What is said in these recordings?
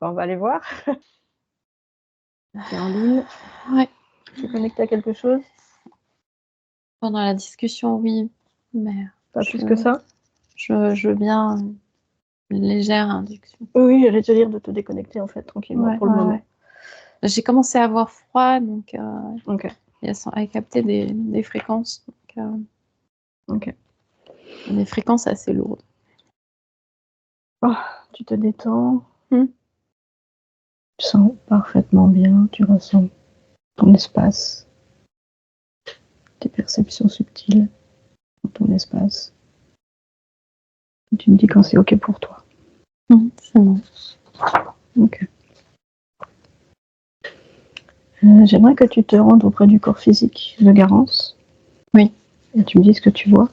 On va aller voir. Tu es en ligne? Ouais. Tu es connectée à quelque chose? Pendant la discussion, oui, mais Pas plus que ça? je veux bien une légère induction. Oui, j'allais te dire de te déconnecter en fait tranquillement pour le moment. Ouais. J'ai commencé à avoir froid, donc OK. et à capter des fréquences, donc OK. des fréquences assez lourdes. Oh, tu te détends. Mmh. Tu sens parfaitement bien, tu ressens ton espace, tes perceptions subtiles dans ton espace. Et tu me dis quand c'est OK pour toi. C'est bon. OK. J'aimerais que tu te rendes auprès du corps physique de Garance. Oui. Et tu me dis ce que tu vois.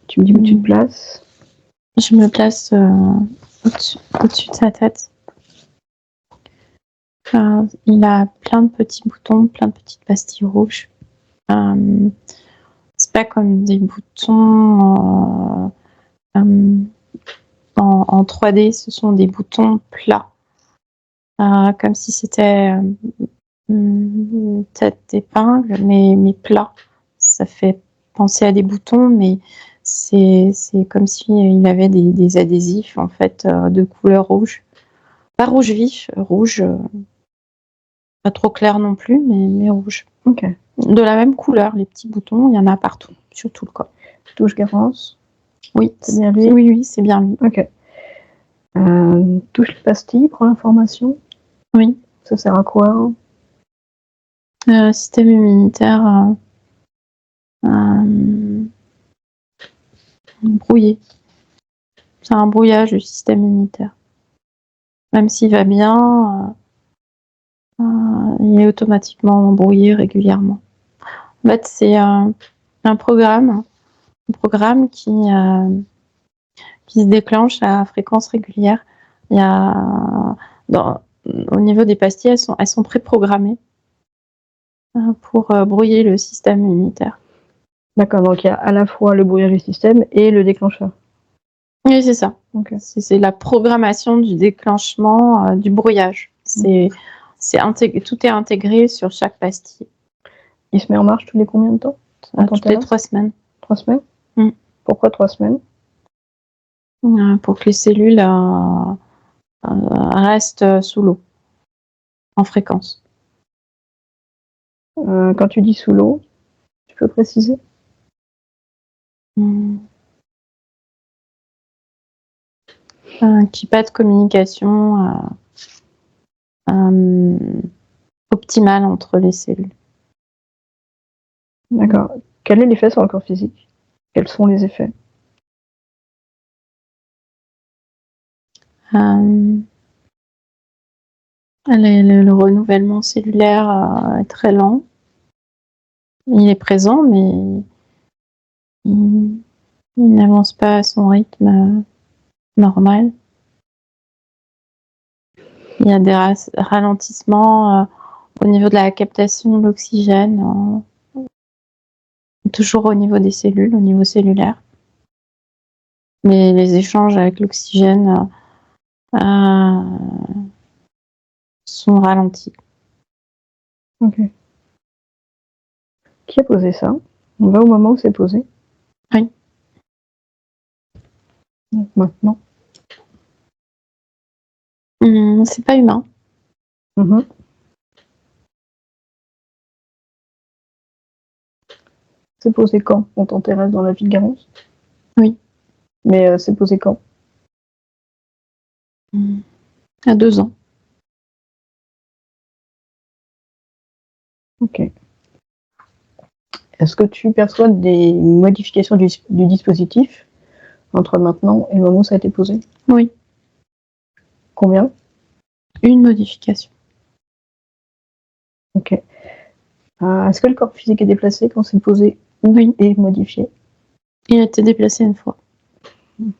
Tu me dis où tu te places. Je me place au-dessus de sa tête. Il a plein de petits boutons, plein de petites pastilles rouges. C'est pas comme des boutons en 3D, ce sont des boutons plats. Comme si c'était une tête d'épingle, mais plat. Ça fait penser à des boutons, mais c'est comme s'il avait des adhésifs en fait de couleur rouge. Pas rouge vif, rouge pas trop clair non plus, mais rouge. OK. De la même couleur, les petits boutons, il y en a partout, sur tout le corps. Tu touches Garance? Oui, c'est bien lui? Oui, c'est bien lui. OK. Touche les pastilles, prends l'information. Oui. Ça sert à quoi? Système immunitaire brouillé. C'est un brouillage du système immunitaire. Même s'il va bien, il est automatiquement brouillé régulièrement. En fait, c'est un programme qui se déclenche à fréquence régulière. Il y a au niveau des pastilles, elles sont préprogrammées pour brouiller le système immunitaire. D'accord, donc il y a à la fois le brouillage du système et le déclencheur. Oui, c'est ça. OK. C'est la programmation du déclenchement du brouillage. Tout est intégré sur chaque pastille. Il se met en marche tous les combien de temps? Toutes les 3 semaines. 3 semaines? Mmh. Pourquoi 3 semaines? Pour que les cellules restent sous l'eau, en fréquence. Quand tu dis sous l'eau, tu peux préciser? Qu'il n'y ait pas de communication optimale entre les cellules. D'accord. Quel est l'effet sur le corps physique? Quels sont les effets? Le renouvellement cellulaire est très lent. Il est présent, mais il n'avance pas à son rythme normal. Il y a des ralentissements au niveau de la captation de l'oxygène, toujours au niveau des cellules, au niveau cellulaire. Mais les échanges avec l'oxygène sont ralentis. OK. Qui a posé ça? On va au moment où c'est posé? Oui. Donc maintenant. C'est pas humain. C'est posé quand? On t'intéresse dans la vie de Garance? Oui. Mais c'est posé quand? À 2 ans. OK. Est-ce que tu perçois des modifications du dispositif entre maintenant et le moment où ça a été posé? Oui. Combien? Une modification. OK. Est-ce que le corps physique est déplacé quand c'est posé ou est modifié? Il a été déplacé une fois.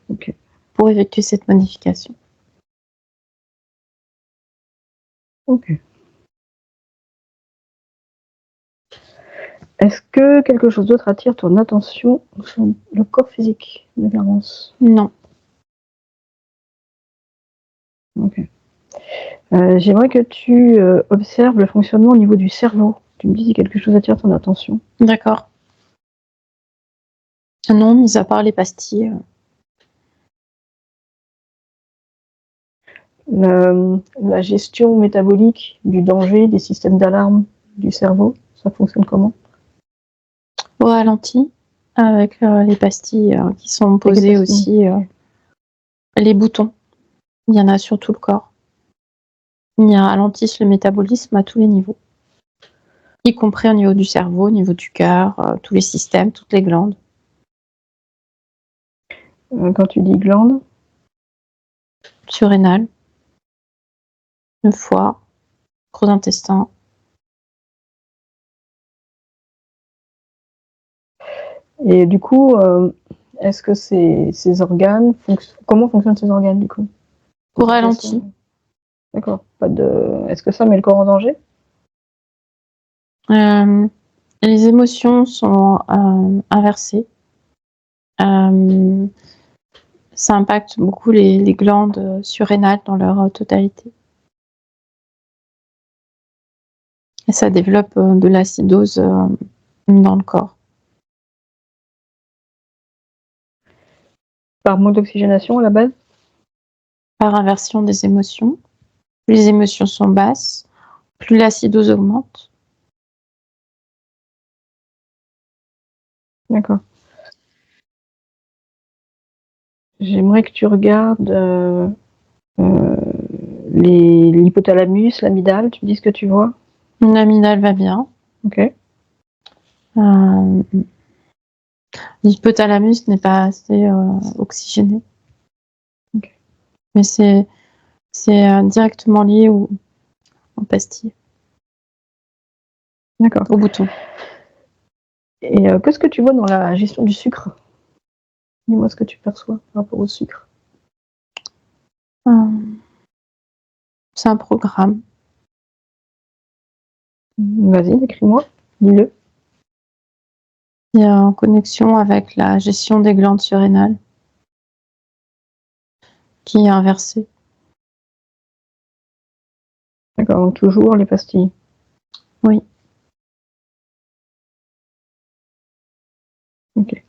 OK. Pour effectuer cette modification. OK. Est-ce que quelque chose d'autre attire ton attention sur le corps physique de Garance? Non. OK. J'aimerais que tu observes le fonctionnement au niveau du cerveau. Tu me dis si quelque chose attire ton attention. D'accord. Non, mis à part les pastilles. La gestion métabolique du danger, des systèmes d'alarme du cerveau, ça fonctionne comment? Au ralenti, avec les pastilles qui sont posées aussi. Les boutons, il y en a sur tout le corps. Ils ralentissent le métabolisme à tous les niveaux, y compris au niveau du cerveau, au niveau du cœur, tous les systèmes, toutes les glandes. Quand tu dis glande? Surrénal, le foie, gros intestin. Et du coup, est-ce que ces organes, comment fonctionnent ces organes du coup? Au ralenti. D'accord. Est-ce que ça met le corps en danger? Les émotions sont inversées. Ça impacte beaucoup les glandes surrénales dans leur totalité. Et ça développe de l'acidose dans le corps. Par manque d'oxygénation à la base? Par inversion des émotions. Plus les émotions sont basses, plus l'acidose augmente. D'accord. J'aimerais que tu regardes l'hypothalamus, l'amygdale, tu me dis ce que tu vois? L'amygdale va bien. Ok. L'hypothalamus n'est pas assez oxygéné. Ok. Mais c'est directement lié aux pastilles. D'accord. Au bouton. Et qu'est-ce que tu vois dans la gestion du sucre? Dis-moi ce que tu perçois par rapport au sucre. C'est un programme. Vas-y, décris-moi, dis-le. Il est en connexion avec la gestion des glandes surrénales qui est inversée. D'accord, donc toujours les pastilles. Oui. Ok.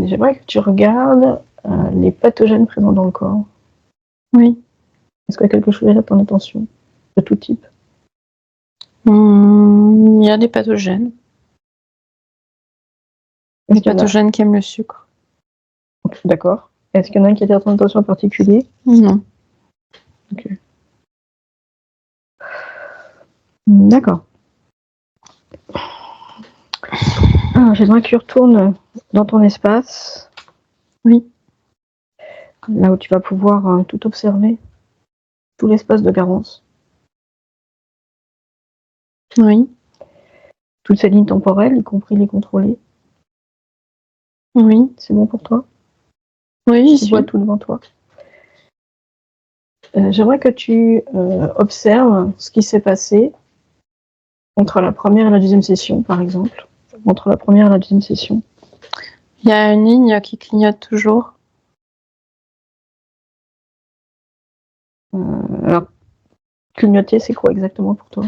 J'aimerais que tu regardes les pathogènes présents dans le corps. Oui. Est-ce qu'il y a quelque chose à ton attention de tout type? Il y a des pathogènes. Des pathogènes qui aiment le sucre. D'accord. Est-ce qu'il y en a un qui attire ton attention en particulier? Non. Ok. D'accord. J'aimerais que tu retournes dans ton espace. Oui. Là où tu vas pouvoir tout observer. Tout l'espace de Garance. Oui. Toutes ces lignes temporelles, y compris les contrôlées. Oui. C'est bon pour toi? Oui, j'y Tu vois suis. tout devant toi. J'aimerais que tu observes ce qui s'est passé entre la première et la deuxième session, par exemple. Entre la première et la deuxième session. Il y a une ligne qui clignote toujours. Alors, clignoter, c'est quoi exactement pour toi?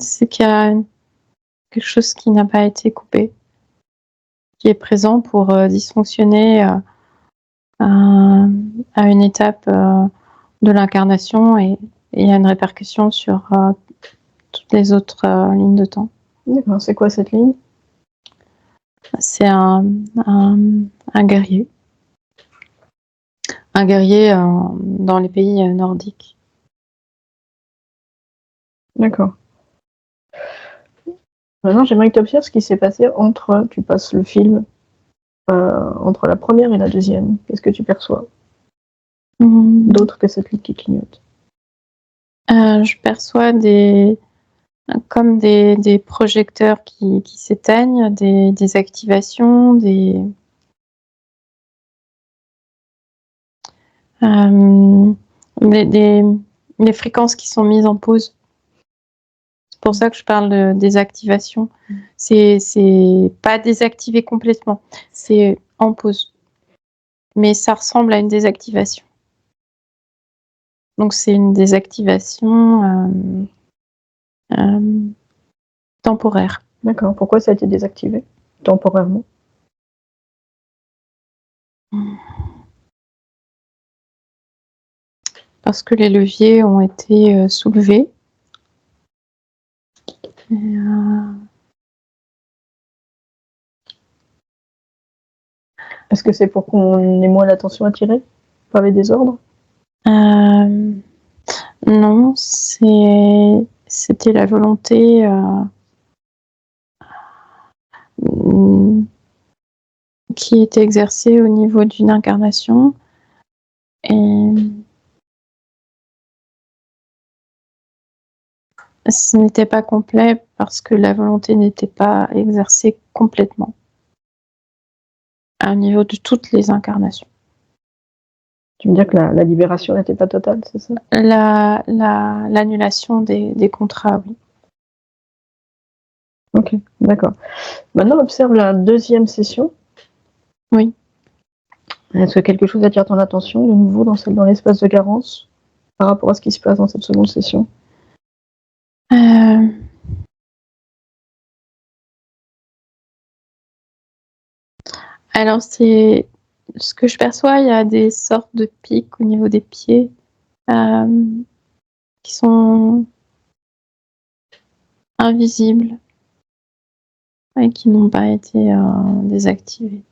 C'est qu'il y a quelque chose qui n'a pas été coupé, qui est présent pour dysfonctionner à une étape de l'incarnation et il y a une répercussion sur toutes les autres lignes de temps. D'accord, c'est quoi cette ligne? C'est un guerrier. Un guerrier dans les pays nordiques. D'accord. Maintenant, j'aimerais que tu observes ce qui s'est passé tu passes le film, entre la première et la deuxième. Qu'est-ce que tu perçois? D'autre que cette ligne qui clignote. Je perçois comme des projecteurs qui s'éteignent, des activations, des fréquences qui sont mises en pause. C'est pour ça que je parle de désactivation. C'est pas désactivé complètement, c'est en pause. Mais ça ressemble à une désactivation. Donc c'est une désactivation temporaire. D'accord. Pourquoi ça a été désactivé temporairement? Parce que les leviers ont été soulevés. Est-ce que c'est pour qu'on ait moins l'attention attirée par les désordres? Non, c'était la volonté qui était exercée au niveau d'une incarnation. Et ce n'était pas complet parce que la volonté n'était pas exercée complètement au niveau de toutes les incarnations. Tu veux dire que la libération n'était pas totale, c'est ça? L'annulation des contrats, oui. Ok, d'accord. Maintenant, observe la deuxième session. Oui. Est-ce que quelque chose attire ton attention de nouveau dans l'espace de carence par rapport à ce qui se passe dans cette seconde session? Alors c'est ce que je perçois, il y a des sortes de pics au niveau des pieds qui sont invisibles et qui n'ont pas été désactivés.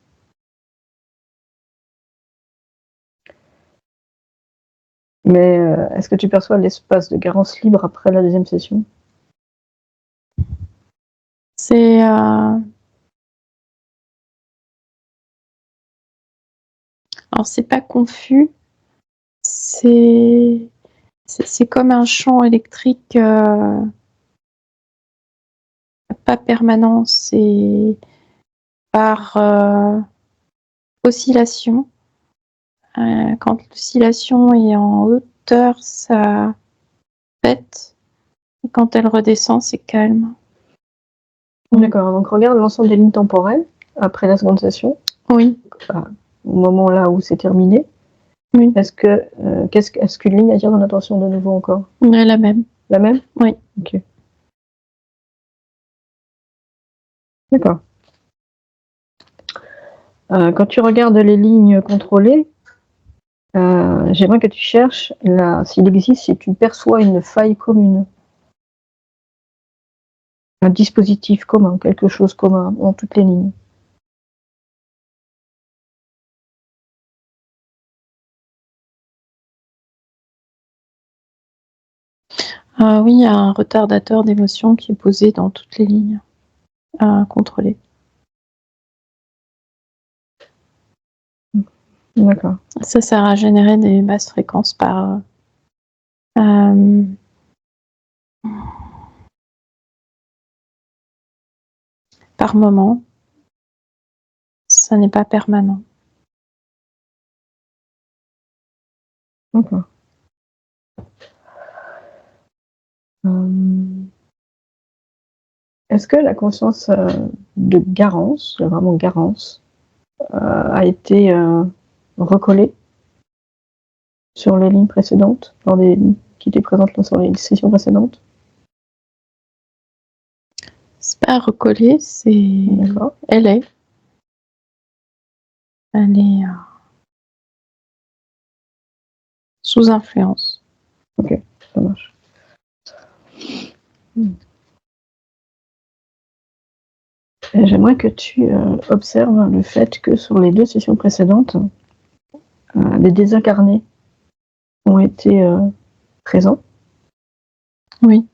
Mais est-ce que tu perçois l'espace de carence libre après la deuxième session? C'est alors c'est pas confus, c'est comme un champ électrique pas permanent, c'est par oscillation. Quand l'oscillation est en hauteur, ça pète. Et quand elle redescend, c'est calme. D'accord, donc regarde l'ensemble des lignes temporelles après la seconde session. Oui. Au moment là où c'est terminé. Oui. Est-ce qu'une ligne attire ton attention de nouveau encore? La même. La même? Oui. Ok. D'accord. Quand tu regardes les lignes contrôlées, j'aimerais que tu cherches s'il existe, si tu perçois une faille commune. Un dispositif commun, quelque chose commun dans toutes les lignes. Oui, il y a un retardateur d'émotion qui est posé dans toutes les lignes à contrôler. D'accord. Ça sert à générer des basses fréquences par moment. Ça n'est pas permanent. D'accord. Est-ce que la conscience de Garance, vraiment Garance, a été recollée sur les lignes précédentes, qui étaient présentes sur les sessions précédentes? C'est pas recollé, c'est. D'accord. Elle est sous influence. Ok, ça marche. J'aimerais que tu observes le fait que sur les 2 sessions précédentes, les désincarnés ont été présents. Oui.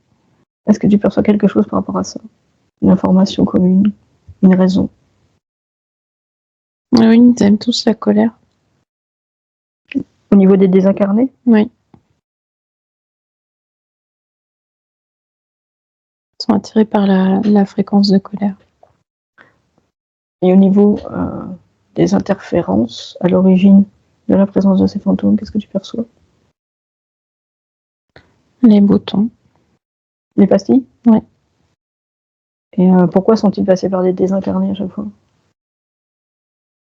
Est-ce que tu perçois quelque chose par rapport à ça? Une information commune, une raison? Oui, ils aiment tous la colère. Au niveau des désincarnés? Oui. Ils sont attirés par la fréquence de colère. Et au niveau des interférences à l'origine de la présence de ces fantômes, qu'est-ce que tu perçois? Les boutons. Les pastilles? Oui. Et pourquoi sont-ils passés par des désincarnés à chaque fois?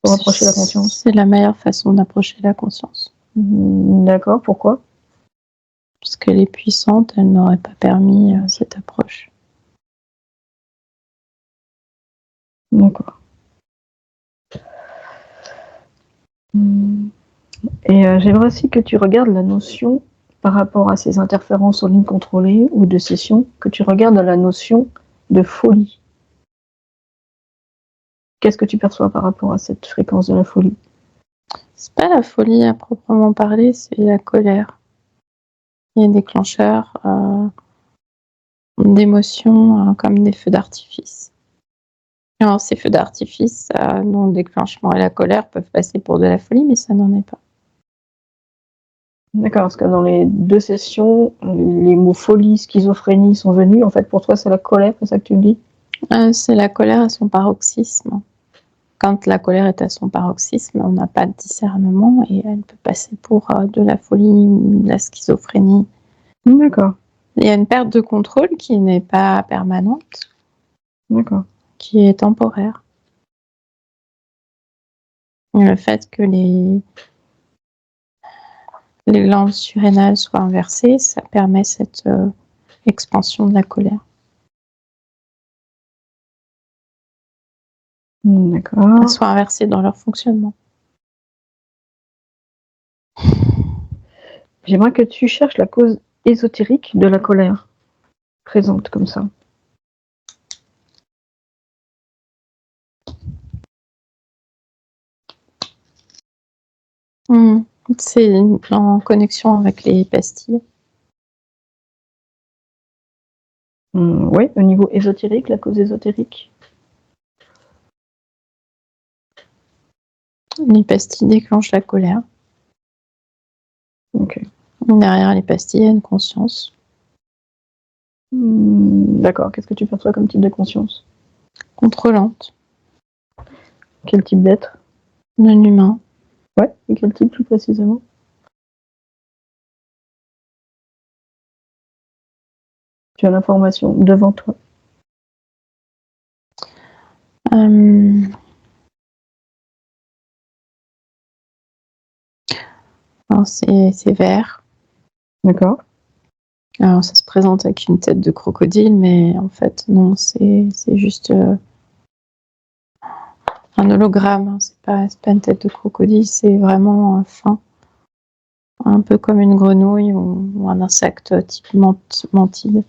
Pour approcher la conscience? C'est la meilleure façon d'approcher la conscience. D'accord, pourquoi? Parce qu'elle est puissante, elle n'aurait pas permis cette approche. D'accord. Et j'aimerais aussi que tu regardes la notion par rapport à ces interférences en ligne contrôlée ou de session, que tu regardes la notion de folie. Qu'est-ce que tu perçois par rapport à cette fréquence de la folie? C'est pas la folie à proprement parler, c'est la colère. Il y a des déclencheurs d'émotions comme des feux d'artifice. Alors ces feux d'artifice, dont le déclenchement et la colère peuvent passer pour de la folie, mais ça n'en est pas. D'accord, parce que dans les 2 sessions, les mots folie, schizophrénie sont venus. En fait, pour toi, c'est la colère, c'est ça que tu me dis? C'est la colère à son paroxysme. Quand la colère est à son paroxysme, on n'a pas de discernement et elle peut passer pour de la folie ou de la schizophrénie. D'accord. Il y a une perte de contrôle qui n'est pas permanente, D'accord. qui est temporaire. Et le fait que les glandes surrénales soient inversées, ça permet cette expansion de la colère. D'accord. Elles soient inversées dans leur fonctionnement. J'aimerais que tu cherches la cause ésotérique de la colère, présente comme ça. C'est en connexion avec les pastilles. Oui, au niveau ésotérique, la cause ésotérique. Les pastilles déclenchent la colère. Ok. Derrière les pastilles, il y a une conscience. D'accord. Qu'est-ce que tu perçois comme type de conscience? Contrôlante. Quel type d'être? Non humain. Ouais, et quel type plus précisément? Tu as l'information devant toi. Alors c'est vert. D'accord. Alors ça se présente avec une tête de crocodile, mais en fait non, c'est juste un hologramme. C'est pas une tête de crocodile, c'est vraiment fin. Un peu comme une grenouille ou un insecte type mantide.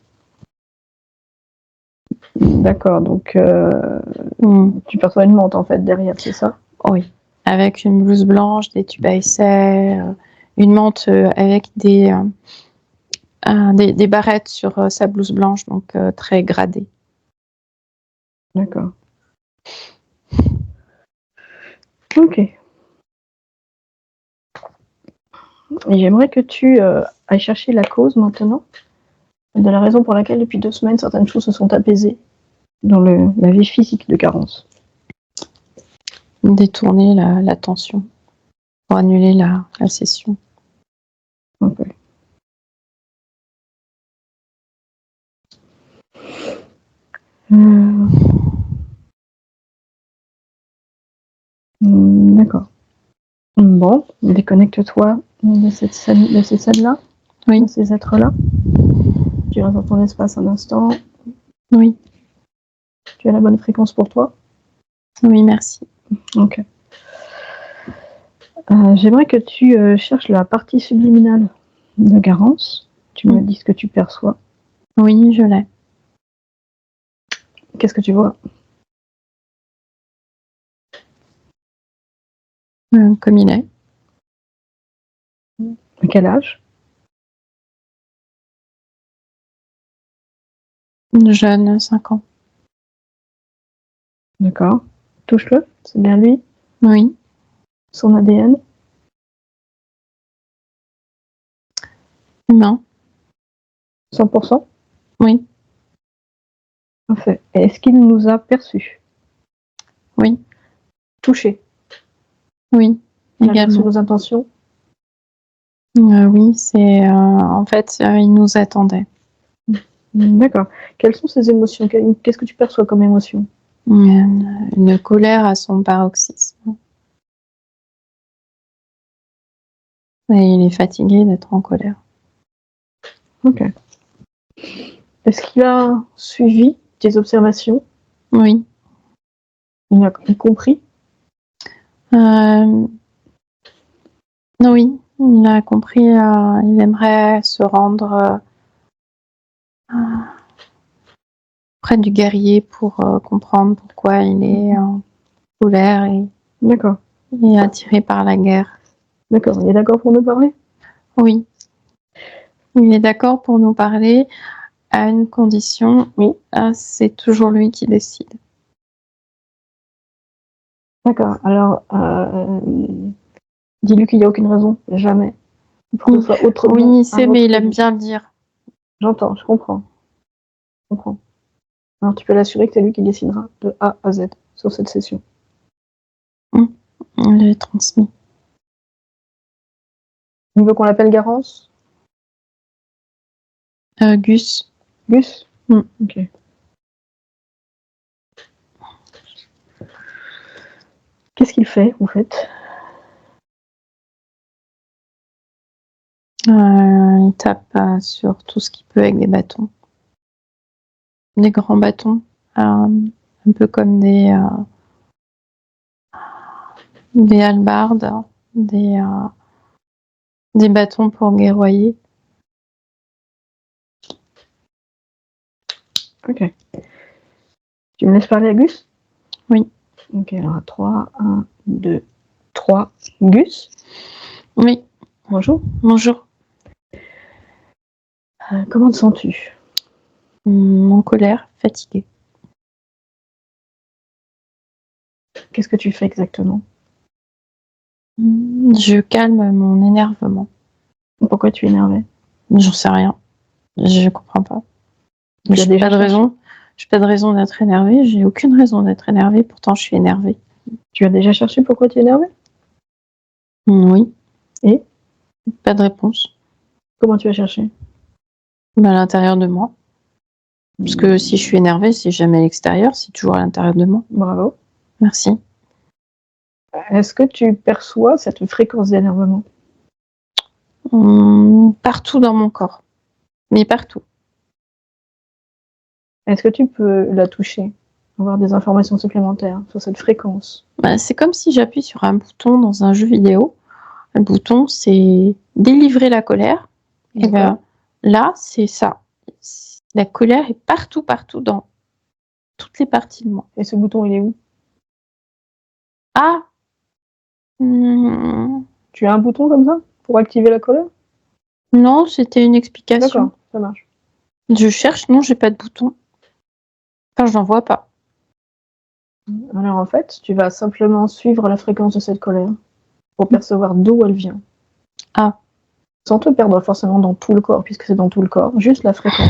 D'accord, donc tu perçois une menthe en fait derrière, c'est ça? Oui, avec une blouse blanche, des tubes à essai, une menthe avec des barrettes sur sa blouse blanche, donc très gradée. D'accord. Ok. Et j'aimerais que tu ailles chercher la cause maintenant de la raison pour laquelle depuis 2 semaines certaines choses se sont apaisées dans la vie physique de Carence. Détourner la tension pour annuler la session. Ok. D'accord. Bon, déconnecte-toi de cette scène-là, Oui. de ces êtres-là. Tu restes dans ton espace un instant. Oui. Tu as la bonne fréquence pour toi? Oui, merci. Ok. J'aimerais que tu cherches la partie subliminale de Carence. Tu me dis ce que tu perçois. Oui, je l'ai. Qu'est-ce que tu vois? Comme il est. À quel âge? Jeune, 5 ans. D'accord. Touche-le, c'est bien lui. Oui. Son ADN? Humain. 100%? Oui. Parfait. Et est-ce qu'il nous a perçus? Oui. Touchés? Oui. Malgré Également. nos intentions? Oui, c'est en fait, il nous attendait. D'accord. Quelles sont ces émotions? Qu'est-ce que tu perçois comme émotion? Une colère à son paroxysme. Et il est fatigué d'être en colère. Ok. Est-ce qu'il a suivi tes observations? Oui. Il a compris? Oui, il a compris. Il aimerait se rendre près du guerrier pour comprendre pourquoi il est en colère D'accord. et attiré par la guerre. D'accord. Il est d'accord pour nous parler? Oui. Il est d'accord pour nous parler à une condition. Oui. C'est toujours lui qui décide. D'accord. Alors, dis-lui qu'il n'y a aucune raison, jamais, pour que ce soit autrement. Oui, il sait, mais il aime bien le dire. J'entends, je comprends. Je comprends. Alors, tu peux l'assurer que c'est lui qui décidera de A à Z sur cette session. Il est transmis. Il veut qu'on l'appelle Garance? Gus. Gus? Ok. Qu'est-ce qu'il fait, en fait? Il tape sur tout ce qu'il peut avec des bâtons. Des grands bâtons. Un peu comme des hallebardes, des bâtons pour guerroyer. Ok. Tu me laisses parler à Gus? Oui. Ok, alors à 3, 1, 2, 3. Gus? Oui. Bonjour. Bonjour. Comment te sens-tu? En colère, fatiguée. Qu'est-ce que tu fais exactement? Je calme mon énervement. Pourquoi tu es énervé? J'en sais rien. Je comprends pas. Je n'ai pas de raison. J'ai pas de raison d'être énervée. J'ai aucune raison d'être énervée. Pourtant, je suis énervée. Tu as déjà cherché pourquoi tu es énervé? Oui. Et? Pas de réponse. Comment tu as cherché? À l'intérieur de moi. Parce que si je suis énervée, c'est jamais à l'extérieur, c'est toujours à l'intérieur de moi. Bravo. Merci. Est-ce que tu perçois cette fréquence d'énervement? Partout dans mon corps. Mais partout. Est-ce que tu peux la toucher? Avoir des informations supplémentaires sur cette fréquence? C'est comme si j'appuie sur un bouton dans un jeu vidéo. Le bouton, c'est délivrer la colère. Et bien là, c'est ça. La colère est partout, partout, dans toutes les parties de moi. Et ce bouton, il est où? Ah! Tu as un bouton comme ça pour activer la colère? Non, c'était une explication. D'accord, ça marche. Je cherche, non, j'ai pas de bouton. Enfin, je n'en vois pas. Alors en fait, tu vas simplement suivre la fréquence de cette colère pour percevoir d'où elle vient. Ah. Sans te perdre forcément dans tout le corps, puisque c'est dans tout le corps, juste la fréquence.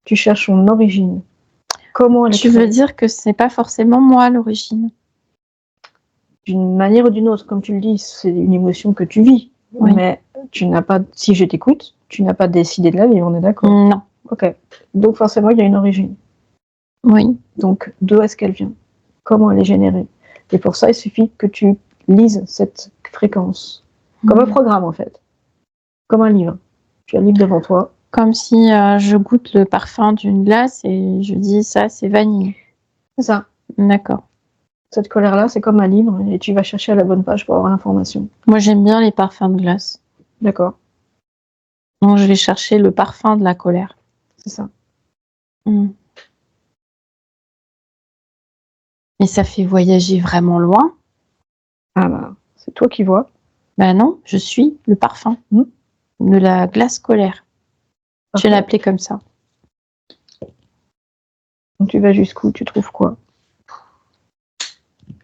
Tu cherches son origine. Comment elle est Tu veux dire que c'est pas forcément moi à l'origine? D'une manière ou d'une autre, comme tu le dis, c'est une émotion que tu vis. Oui. Mais tu n'as pas, si je t'écoute, tu n'as pas décidé de la vivre, on est d'accord? Non. Ok. Donc forcément, il y a une origine. Oui. Donc d'où est-ce qu'elle vient? Comment elle est générée? Et pour ça, il suffit que tu lises cette fréquence. Comme un programme, en fait. Comme un livre. Tu as un livre devant toi. Comme si je goûte le parfum d'une glace et je dis ça, c'est vanille. C'est ça. D'accord. Cette colère-là, c'est comme un livre et tu vas chercher à la bonne page pour avoir l'information. Moi, j'aime bien les parfums de glace. D'accord. Donc, je vais chercher le parfum de la colère. C'est ça. Mais ça fait voyager vraiment loin. Ah bah, c'est toi qui vois. Ben non, je suis le parfum de la glace colère. Je vais l'appeler comme ça. Donc tu vas jusqu'où? Tu trouves quoi?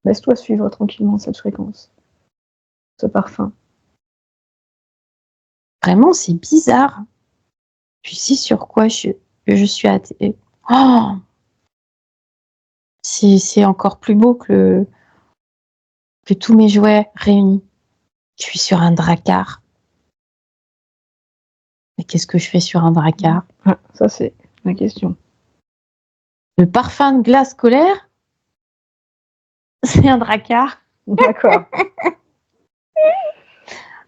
Laisse-toi suivre tranquillement cette fréquence, ce parfum. Vraiment, c'est bizarre. Tu sais sur quoi je suis attirée. Oh! C'est encore plus beau que tous mes jouets réunis. Je suis sur un drakkar. Mais qu'est-ce que je fais sur un drakkar? Ah, ça, c'est la question. Le parfum de glace colère? C'est un drakkar. D'accord.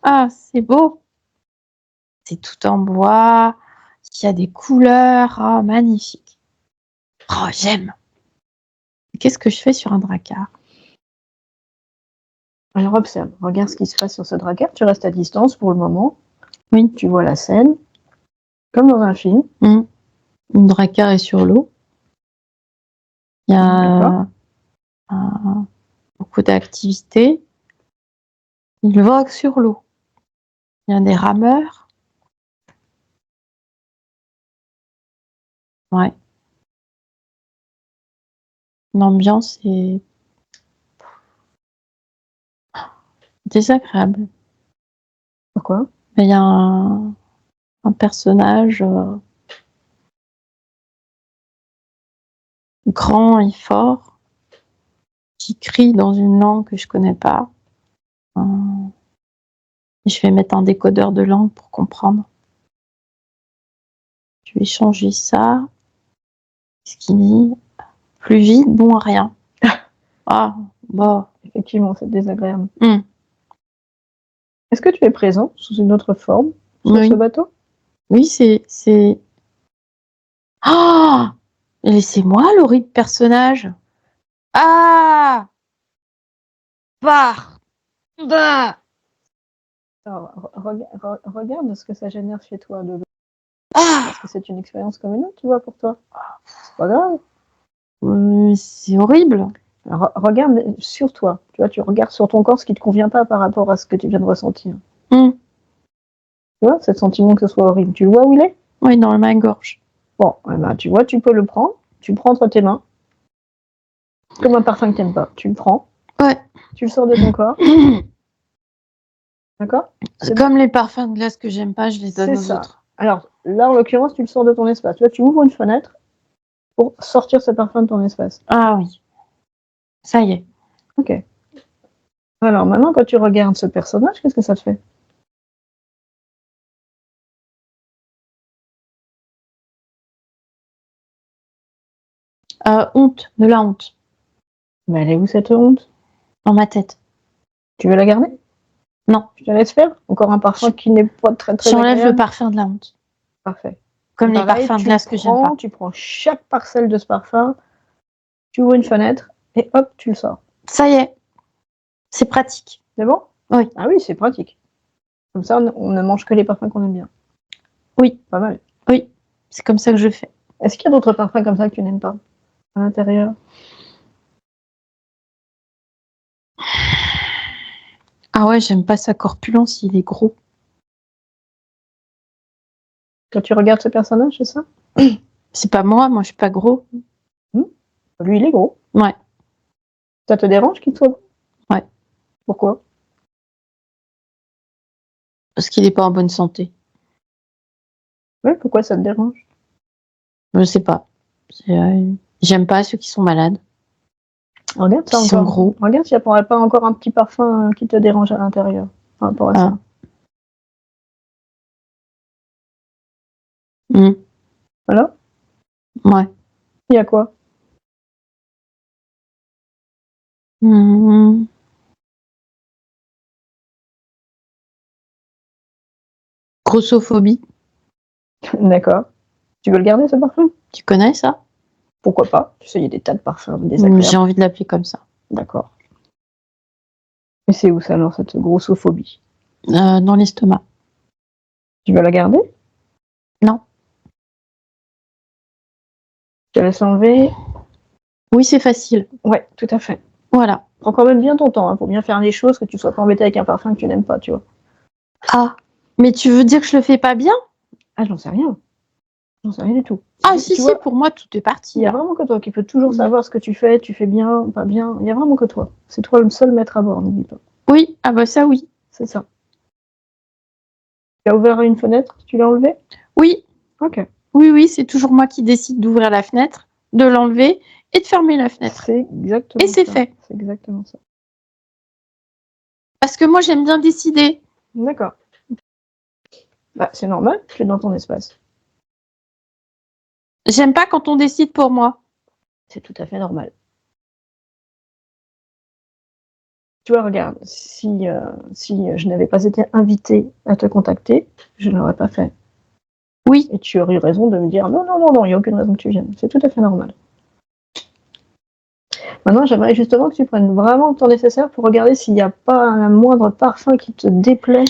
Ah, c'est beau. C'est tout en bois. Il y a des couleurs. Oh, magnifique. Oh, j'aime. Qu'est-ce que je fais sur un dracard? Alors observe, regarde ce qui se passe sur ce dracard. Tu restes à distance pour le moment. Oui. Tu vois la scène, comme dans un film. Un dracard est sur l'eau. Il y a beaucoup d'activités. Il vogue sur l'eau. Il y a des rameurs. Ouais. L'ambiance est désagréable. Pourquoi? Il y a un personnage grand et fort qui crie dans une langue que je connais pas. Je vais mettre un décodeur de langue pour comprendre. Je vais changer ça. Ce qu'il dit. Plus vite, bon à rien. Ah, bon. Effectivement, c'est désagréable. Mm. Est-ce que tu es présent sous une autre forme sur Oui. ce bateau? Oui, c'est... Ah! Laissez-moi l'horrible personnage. Ah! Bah! Bah! Alors, regarde ce que ça génère chez toi de l'eau. Ah! Parce que c'est une expérience comme une autre, tu vois, pour toi. C'est pas grave. C'est horrible. Alors, regarde sur toi. Tu vois, tu regardes sur ton corps ce qui te convient pas par rapport à ce que tu viens de ressentir. Mm. Tu vois, ce sentiment que ce soit horrible. Tu le vois où il est? Oui, dans ma gorge. Bon, eh ben, tu vois, tu peux le prendre. Tu le prends entre tes mains. Comme un parfum que t'aimes pas. Tu le prends. Ouais. Tu le sors de ton corps. D'accord? C'est comme les parfums de glace que j'aime pas, je les donne aux autres. Alors, là, en l'occurrence, tu le sors de ton espace. Tu vois, tu ouvres une fenêtre pour sortir ce parfum de ton espace. Ah oui. Ça y est. Ok. Alors, maintenant, quand tu regardes ce personnage, qu'est-ce que ça te fait? Honte, de la honte. Mais elle est où cette honte? Dans ma tête. Tu veux la garder? Non. Je te laisse faire? Encore un parfum qui n'est pas très J'enlève agréable. le parfum de la honte. Parfait. Comme Et les pareil, parfums de glace que j'aime pas. Tu prends chaque parcelle de ce parfum, tu ouvres une fenêtre et hop, tu le sors. Ça y est. C'est pratique. C'est bon? Oui. Ah oui, c'est pratique. Comme ça, on ne mange que les parfums qu'on aime bien. Oui. Pas mal. Oui. C'est comme ça que je fais. Est-ce qu'il y a d'autres parfums comme ça que tu n'aimes pas à l'intérieur? Ah ouais, j'aime pas sa corpulence, il est gros. Quand tu regardes ce personnage, c'est ça? C'est pas moi je suis pas gros. Lui, il est gros. Ouais. Ça te dérange qu'il soit gros? Ouais. Pourquoi? Parce qu'il est pas en bonne santé. Ouais, pourquoi ça te dérange? Je sais pas. J'aime pas ceux qui sont malades. Regarde ça Qui encore. sont gros. Regarde s'il n'y a pas encore un petit parfum qui te dérange à l'intérieur par rapport à ça. Voilà. Ouais. Il y a quoi? Grossophobie. D'accord. Tu veux le garder ce parfum? Tu connais ça? Pourquoi pas? Tu sais, il y a des tas de parfums J'ai désagréables. envie de l'appeler comme ça. D'accord. Mais c'est où ça alors, cette grossophobie? Dans l'estomac. Tu veux la garder? Non. Tu la laisses enlever? Oui, c'est facile. Ouais, tout à fait. Voilà. Prends quand même bien ton temps pour bien faire les choses, que tu sois pas embêté avec un parfum que tu n'aimes pas, tu vois. Ah. Mais tu veux dire que je le fais pas bien? Ah, j'en sais rien. J'en sais rien du tout. Ah si, si, pour moi, tout est parti. Il y a vraiment que toi qui peux toujours savoir ce que tu fais bien, pas bien. Il y a vraiment que toi. C'est toi le seul maître à bord, n'oublie pas. Oui, ah bah ça oui. C'est ça. Tu as ouvert une fenêtre, tu l'as enlevée? Oui. Ok. Oui, c'est toujours moi qui décide d'ouvrir la fenêtre, de l'enlever et de fermer la fenêtre. C'est exactement ça. Et c'est fait. C'est exactement ça. Parce que moi, j'aime bien décider. D'accord. Bah, c'est normal, tu es dans ton espace. J'aime pas quand on décide pour moi. C'est tout à fait normal. Tu vois, regarde, si je n'avais pas été invitée à te contacter, je ne l'aurais pas fait. Oui. Et tu aurais eu raison de me dire: «Non, non, non, non, il y a aucune raison que tu viennes». C'est tout à fait normal. Maintenant, j'aimerais justement que tu prennes vraiment le temps nécessaire pour regarder s'il n'y a pas un moindre parfum qui te déplaît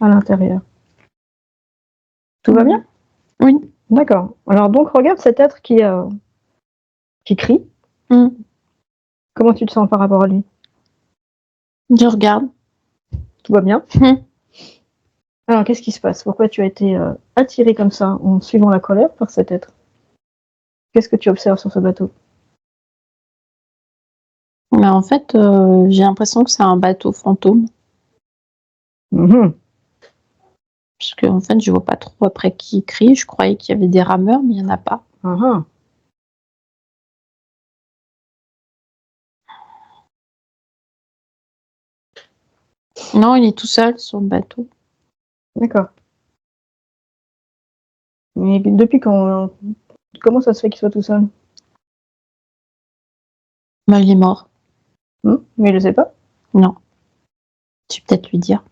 à l'intérieur. Tout va bien? Oui. D'accord. Alors donc regarde cet être qui crie. Mmh. Comment tu te sens par rapport à lui? Je regarde. Tout va bien? Mmh. Alors qu'est-ce qui se passe? Pourquoi tu as été, attirée comme ça, en suivant la colère, par cet être? Qu'est-ce que tu observes sur ce bateau? Mais en fait, j'ai l'impression que c'est un bateau fantôme. Mmh. Parce qu'en fait, je vois pas trop après qui crie. Je croyais qu'il y avait des rameurs, mais il y en a pas. Mmh mh. Non, il est tout seul sur le bateau. D'accord. Mais depuis quand comment ça se fait qu'il soit tout seul? Bah, il est mort. Mais il le sait pas? Non. Tu peux peut-être lui dire.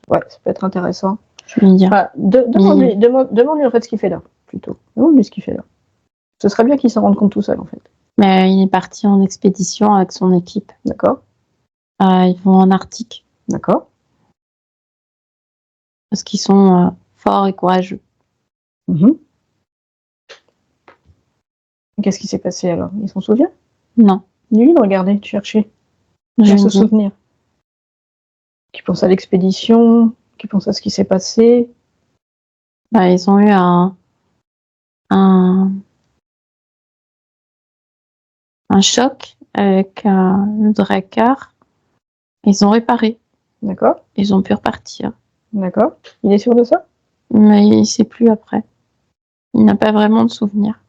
Ouais, ça peut être intéressant. Je vais lui dire. Bah, demande-lui en fait ce qu'il fait là, plutôt. Demande-lui ce qu'il fait là. Ce serait bien qu'il s'en rende compte tout seul, en fait. Mais il est parti en expédition avec son équipe. D'accord? Ils vont en Arctique D'accord. parce qu'ils sont, forts et courageux. Mmh. Qu'est-ce qui s'est passé alors? Il s'en souvient? Non, Dis-lui de regarder, de chercher, je de lui se dis. souvenir. Qu'il pense à l'expédition, qu'il pense à ce qui s'est passé. Bah, ils ont eu un choc avec, le Drakkar. Ils ont réparé. D'accord? Ils ont pu repartir. D'accord. Il est sûr de ça? Mais il sait plus après. Il n'a pas vraiment de souvenir.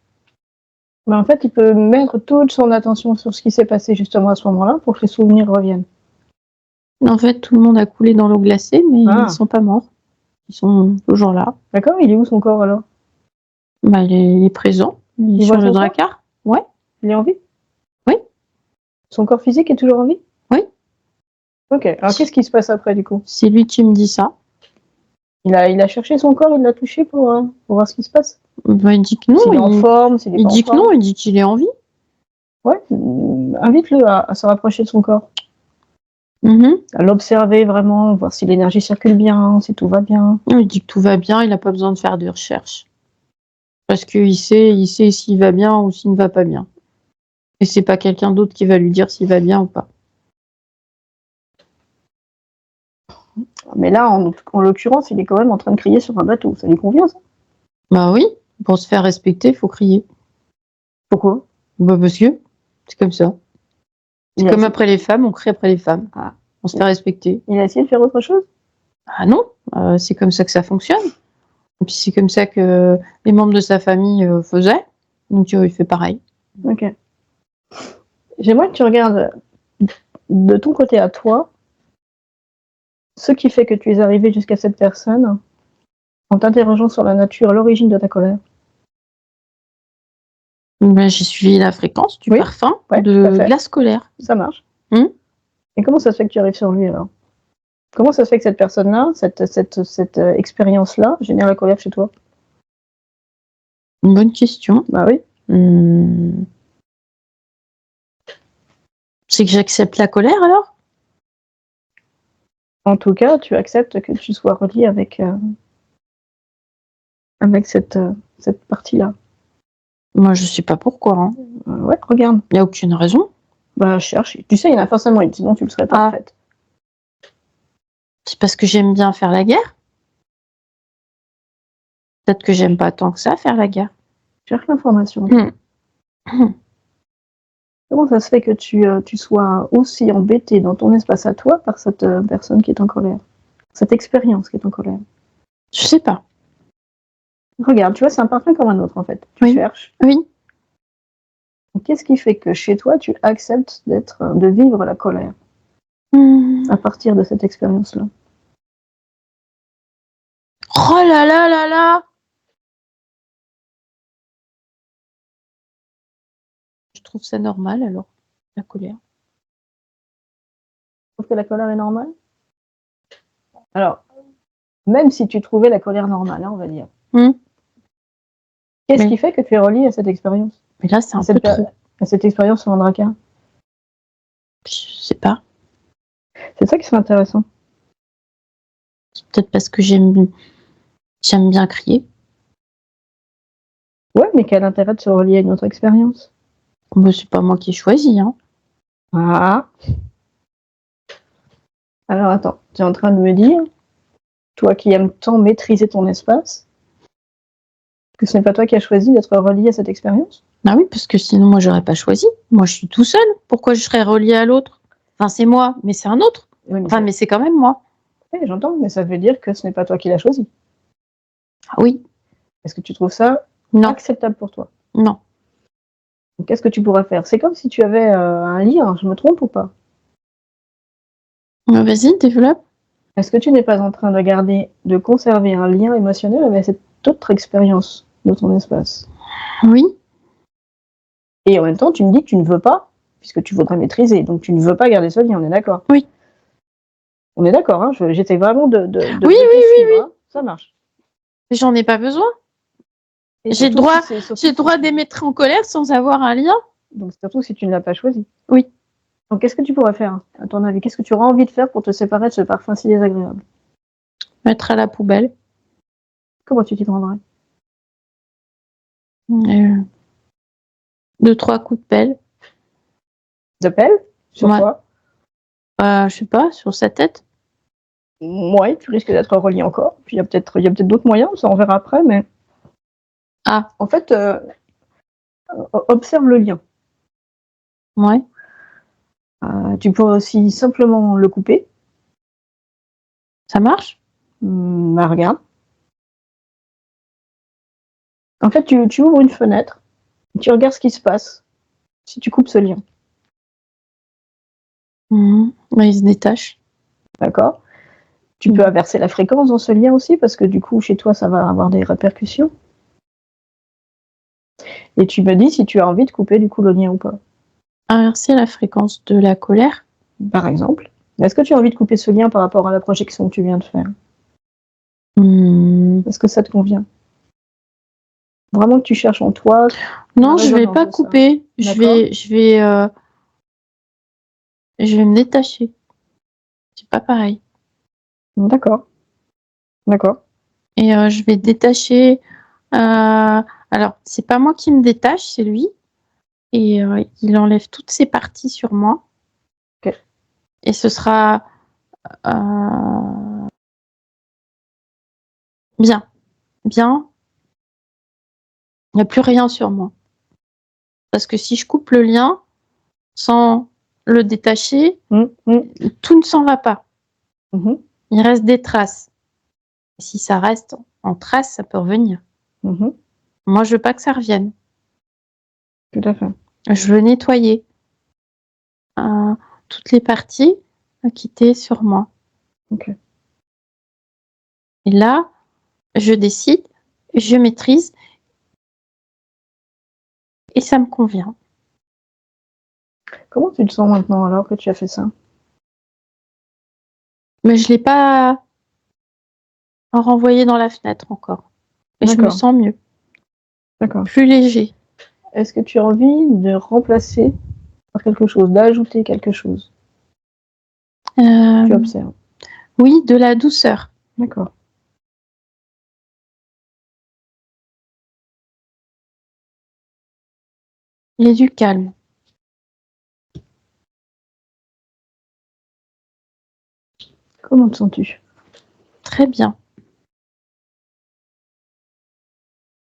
Mais en fait, il peut mettre toute son attention sur ce qui s'est passé justement à ce moment-là pour que les souvenirs reviennent. En fait, tout le monde a coulé dans l'eau glacée, mais Ah. ils sont pas morts. Ils sont toujours là. D'accord, il est où son corps alors? Bah, il est présent. Il est Il sur voit le son corps? Drakkar. Ouais, Il est en vie? oui, Son corps physique est toujours en vie? oui. OK. Alors qu'est-ce qui se passe après du coup? C'est lui qui me dit ça. Il a cherché son corps, il l'a touché pour voir ce qui se passe? Bah, il dit que non. S'il est en forme, s'il est Il pas en dit que non. forme? Il dit qu'il est en vie. Ouais, invite-le à se rapprocher de son corps, Mhm. à l'observer vraiment, voir si l'énergie circule bien, si tout va bien. Il dit que tout va bien. Il n'a pas besoin de faire de recherche. Parce qu'il sait s'il va bien ou s'il ne va pas bien. Et c'est pas quelqu'un d'autre qui va lui dire s'il va bien ou pas. Mais là, en l'occurrence, il est quand même en train de crier sur un bateau. Ça lui convient, ça? Bah oui, pour se faire respecter, il faut crier. Pourquoi? Bah parce que c'est comme ça. C'est Il a comme essayé, après les femmes, on crie après les femmes. Ah. On se fait respecter. il a essayé de faire autre chose? Ah non, c'est comme ça que ça fonctionne. Et puis c'est comme ça que les membres de sa famille faisaient. Donc il fait pareil. Ok. J'aimerais que tu regardes de ton côté à toi ce qui fait que tu es arrivé jusqu'à cette personne en t'interrogeant sur la nature, l'origine de ta colère. Ben, j'ai suivi la fréquence du Oui, parfum ouais, tout à de fait. glace scolaire. Ça marche. Hmm. Et comment ça se fait que tu arrives sur lui alors? Comment ça se fait que cette personne-là, cette expérience-là, génère la colère chez toi? Une bonne question. Bah oui. Hmm. C'est que j'accepte la colère alors? En tout cas, tu acceptes que tu sois relié avec cette partie-là. Moi je sais pas pourquoi. Hein. Ouais, regarde. Il n'y a aucune raison. Bah cherche. Tu sais, il y en a forcément une, sinon tu le serais pas en fait. C'est parce que j'aime bien faire la guerre. Peut-être que j'aime pas tant que ça faire la guerre. Cherche l'information. Comment ça se fait que tu sois aussi embêté dans ton espace à toi par cette personne qui est en colère? Cette expérience qui est en colère? Je sais pas. Regarde, tu vois, c'est un parfum comme un autre en fait. Tu Oui. cherches. Oui. Qu'est-ce qui fait que chez toi, tu acceptes de vivre la colère à partir de cette expérience-là? Oh là là là là! Je trouve ça normal alors, la colère. trouves que la colère est normale? Alors, même si tu trouvais la colère normale, hein, on va dire. Qu'est-ce qui fait que tu es relié à cette expérience? Mais là, c'est un peu trop. À cette expérience sur Mandraka? Je sais pas. C'est ça qui serait intéressant. C'est peut-être parce que j'aime bien crier. Ouais, mais quel intérêt de se relier à une autre expérience? Bah, c'est pas moi qui ai choisi, hein. Ah. Alors attends, tu es en train de me dire, toi qui aimes tant maîtriser ton espace, que ce n'est pas toi qui as choisi d'être relié à cette expérience? Ah oui, parce que sinon, moi, j'aurais pas choisi. Moi, je suis tout seul. Pourquoi je serais reliée à l'autre? Enfin, c'est moi, mais c'est un autre. Oui, mais c'est quand même moi. Oui, j'entends, mais ça veut dire que ce n'est pas toi qui l'as choisi. Ah oui. Est-ce que tu trouves ça Non. acceptable pour toi? Non. Donc, qu'est-ce que tu pourrais faire? C'est comme si tu avais un lien, je me trompe ou pas? Vas-y, développe. Est-ce que tu n'es pas en train de conserver un lien émotionnel avec cette autre expérience de ton espace? Oui. Et en même temps, tu me dis que tu ne veux pas, puisque tu voudrais maîtriser, donc tu ne veux pas garder ce lien, on est d'accord? Oui. On est d'accord, hein, j'essaie vraiment de Oui. hein, ça marche. Mais j'en ai pas besoin. Et J'ai le droit d'émettre en colère sans avoir un lien. Donc surtout si tu ne l'as pas choisi. Oui. Donc qu'est-ce que tu pourrais faire, à ton avis? Qu'est-ce que tu auras envie de faire pour te séparer de ce parfum si désagréable? Mettre à la poubelle. Comment tu t'y prendrais? 2-3 coups de pelle. De pelle? Sur Ouais. quoi? Je sais pas, sur sa tête. Ouais, tu risques d'être relié encore. Puis il y a peut-être d'autres moyens, ça on verra après, mais en fait, observe le lien. Ouais. Tu peux aussi simplement le couper. Ça marche? Bah regarde. En fait, tu ouvres une fenêtre, tu regardes ce qui se passe si tu coupes ce lien. Bah, il se détache. D'accord? Tu peux inverser la fréquence dans ce lien aussi, parce que du coup, chez toi, ça va avoir des répercussions. Et tu me dis si tu as envie de couper du coup le lien ou pas. Inverser la fréquence de la colère? Par exemple. Est-ce que tu as envie de couper ce lien par rapport à la projection que tu viens de faire? Est-ce que ça te convient? Vraiment que tu cherches en toi? Non, je vais pas couper. Je vais me détacher. C'est pas pareil. D'accord. D'accord. Et je vais détacher. Alors, c'est pas moi qui me détache, c'est lui. Et il enlève toutes ses parties sur moi. Ok. Et ce sera bien. Bien. Il n'y a plus rien sur moi. Parce que si je coupe le lien sans le détacher, tout ne s'en va pas. Il reste des traces. Et si ça reste en traces, ça peut revenir. Moi, je veux pas que ça revienne. Tout à fait. Je veux nettoyer toutes les parties qui étaient sur moi. Ok. Et là, je décide, je maîtrise et ça me convient. Comment tu te sens maintenant alors que tu as fait ça? Mais je l'ai pas renvoyé dans la fenêtre encore. Et je me sens mieux. D'accord. Plus léger. Est-ce que tu as envie de remplacer par quelque chose, d'ajouter quelque chose? Tu observes. Oui, de la douceur. D'accord. Et du calme. Comment te sens-tu? Très bien.